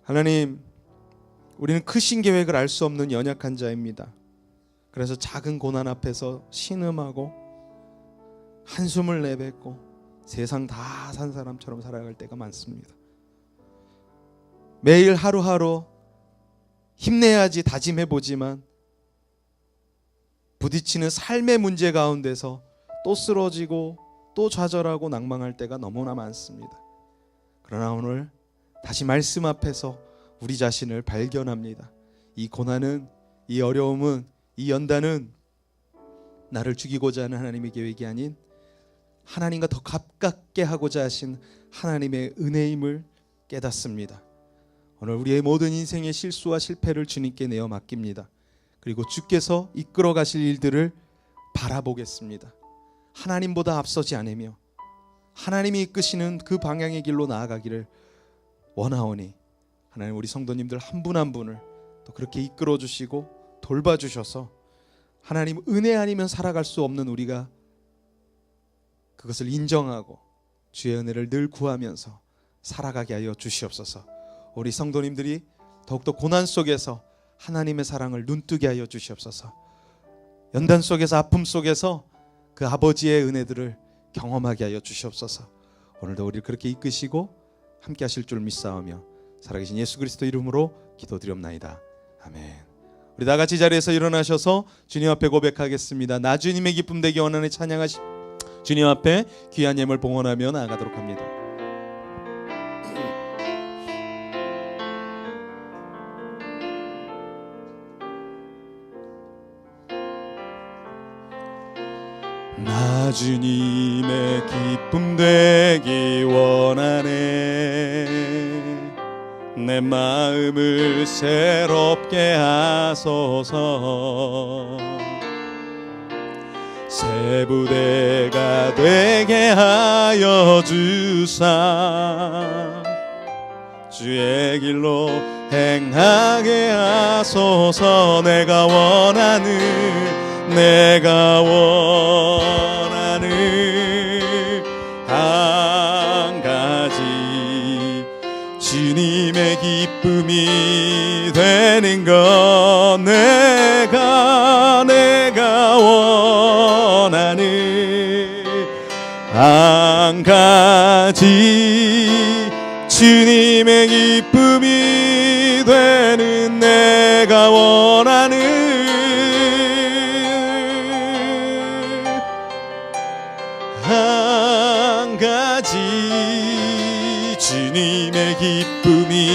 하나님, 우리는 크신 계획을 알 수 없는 연약한 자입니다. 그래서 작은 고난 앞에서 신음하고 한숨을 내뱉고 세상 다 산 사람처럼 살아갈 때가 많습니다. 매일 하루하루 힘내야지 다짐해보지만 부딪히는 삶의 문제 가운데서 또 쓰러지고 또 좌절하고 낭망할 때가 너무나 많습니다. 그러나 오늘 다시 말씀 앞에서 우리 자신을 발견합니다. 이 고난은, 이 어려움은, 이 연단은 나를 죽이고자 하는 하나님의 계획이 아닌 하나님과 더 가깝게 하고자 하신 하나님의 은혜임을 깨닫습니다. 오늘 우리의 모든 인생의 실수와 실패를 주님께 내어 맡깁니다. 그리고 주께서 이끌어 가실 일들을 바라보겠습니다. 하나님보다 앞서지 않으며 하나님이 이끄시는 그 방향의 길로 나아가기를 원하오니 하나님, 우리 성도님들 한 분 한 분을 또 그렇게 이끌어 주시고 돌봐주셔서 하나님 은혜 아니면 살아갈 수 없는 우리가 그것을 인정하고 주의 은혜를 늘 구하면서 살아가게 하여 주시옵소서. 우리 성도님들이 더욱더 고난 속에서 하나님의 사랑을 눈뜨게 하여 주시옵소서. 연단 속에서, 아픔 속에서 그 아버지의 은혜들을 경험하게 하여 주시옵소서. 오늘도 우리를 그렇게 이끄시고 함께 하실 줄 믿사오며 살아계신 예수 그리스도 이름으로 기도드리옵나이다. 아멘. 우리 다 같이 자리에서 일어나셔서 주님 앞에 고백하겠습니다. 나 주님의 기쁨 되기 원하는 찬양하시 주님 앞에 귀한 예물 봉헌하며 나아가도록 합니다. 나 주님의 기쁨 되기 원하네. 내 마음을 새롭게 하소서. 새 부대가 되게 하여 주사 주의 길로 행하게 하소서. 내가 원하는 한 가지 주님의 기쁨이 되는 것. 내가 원하는 한 가지 주님의 기쁨이 되는 내가 원하는 한 가지 주님의 기쁨이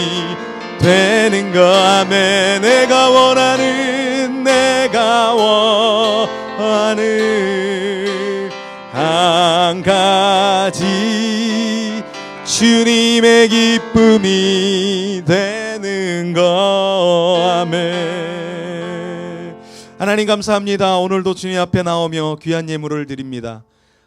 되는 것. 아멘. 내가 원하는 한 가지 주님의 기쁨이 되는 것. 아멘. 하나님 감사합니다. 오늘도 주님 앞에 나오며 귀한 예물을 드립니다.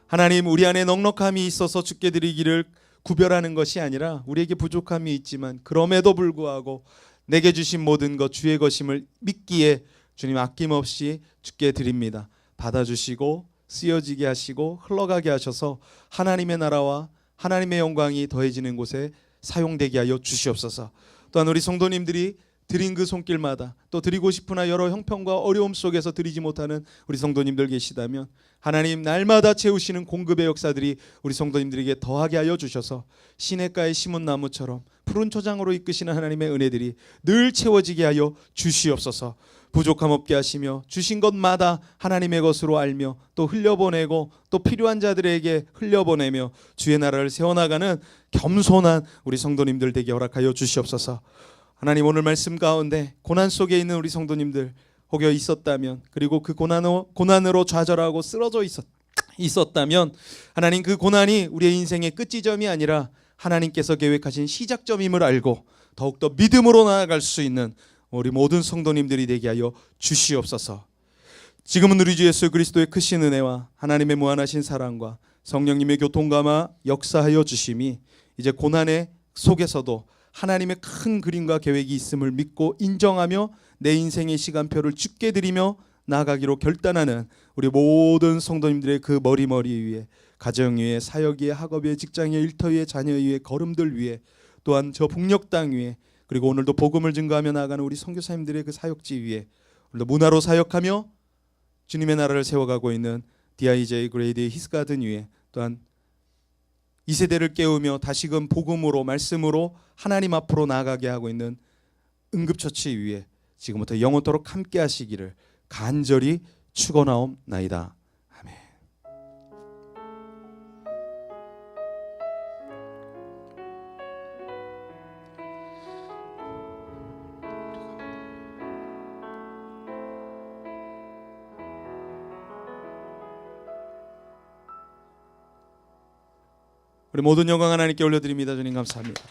하나님, 우리 안에 넉넉함이 있어서 주께 드리기를 구별하는 것이 아니라 우리에게 부족함이 있지만 그럼에도 불구하고 내게 주신 모든 것 주의 것임을 믿기에 주님 아낌없이 주께 드립니다. 받아주시고 쓰여지게 하시고 흘러가게 하셔서 하나님의 나라와 하나님의 영광이 더해지는 곳에 사용되게 하여 주시옵소서. 또한 우리 성도님들이 드린 그 손길마다 또 드리고 싶으나 여러 형편과 어려움 속에서 드리지 못하는 우리 성도님들 계시다면 하나님, 날마다 채우시는 공급의 역사들이 우리 성도님들에게 더하게 하여 주셔서 시냇가에 심은 나무처럼 푸른 초장으로 이끄시는 하나님의 은혜들이 늘 채워지게 하여 주시옵소서. 부족함 없게 하시며 주신 것마다 하나님의 것으로 알며 또 흘려보내고 또 필요한 자들에게 흘려보내며 주의 나라를 세워나가는 겸손한 우리 성도님들 되게 허락하여 주시옵소서. 하나님, 오늘 말씀 가운데 고난 속에 있는 우리 성도님들 혹여 있었다면, 그리고 그 고난으로 좌절하고 쓰러져 있었다면 하나님, 그 고난이 우리의 인생의 끝지점이 아니라 하나님께서 계획하신 시작점임을 알고 더욱더 믿음으로 나아갈 수 있는 우리 모든 성도님들이 되게 하여 주시옵소서. 지금은 우리 주 예수 그리스도의 크신 은혜와 하나님의 무한하신 사랑과 성령님의 교통감화 역사하여 주심이 이제 고난의 속에서도 하나님의 큰 그림과 계획이 있음을 믿고 인정하며 내 인생의 시간표를 주께 드리며 나아가기로 결단하는 우리 모든 성도님들의 그 머리 위에, 가정 위에, 사역 위에, 학업 위에, 직장 위에, 일터 위에, 자녀 위에, 걸음들 위에, 또한 저 북녘 땅 위에, 그리고 오늘도 복음을 증거하며 나아가는 우리 선교사님들의 그 사역지 위에, 오늘도 문화로 사역하며 주님의 나라를 세워가고 있는 DIJ 그레이드의 히스가든 위에, 또한 이 세대를 깨우며 다시금 복음으로 말씀으로 하나님 앞으로 나아가게 하고 있는 응급처치 위에 지금부터 영원토록 함께 하시기를 간절히 축원하옵나이다. 아멘. 우리 모든 영광 하나님께 올려드립니다. 주님 감사합니다.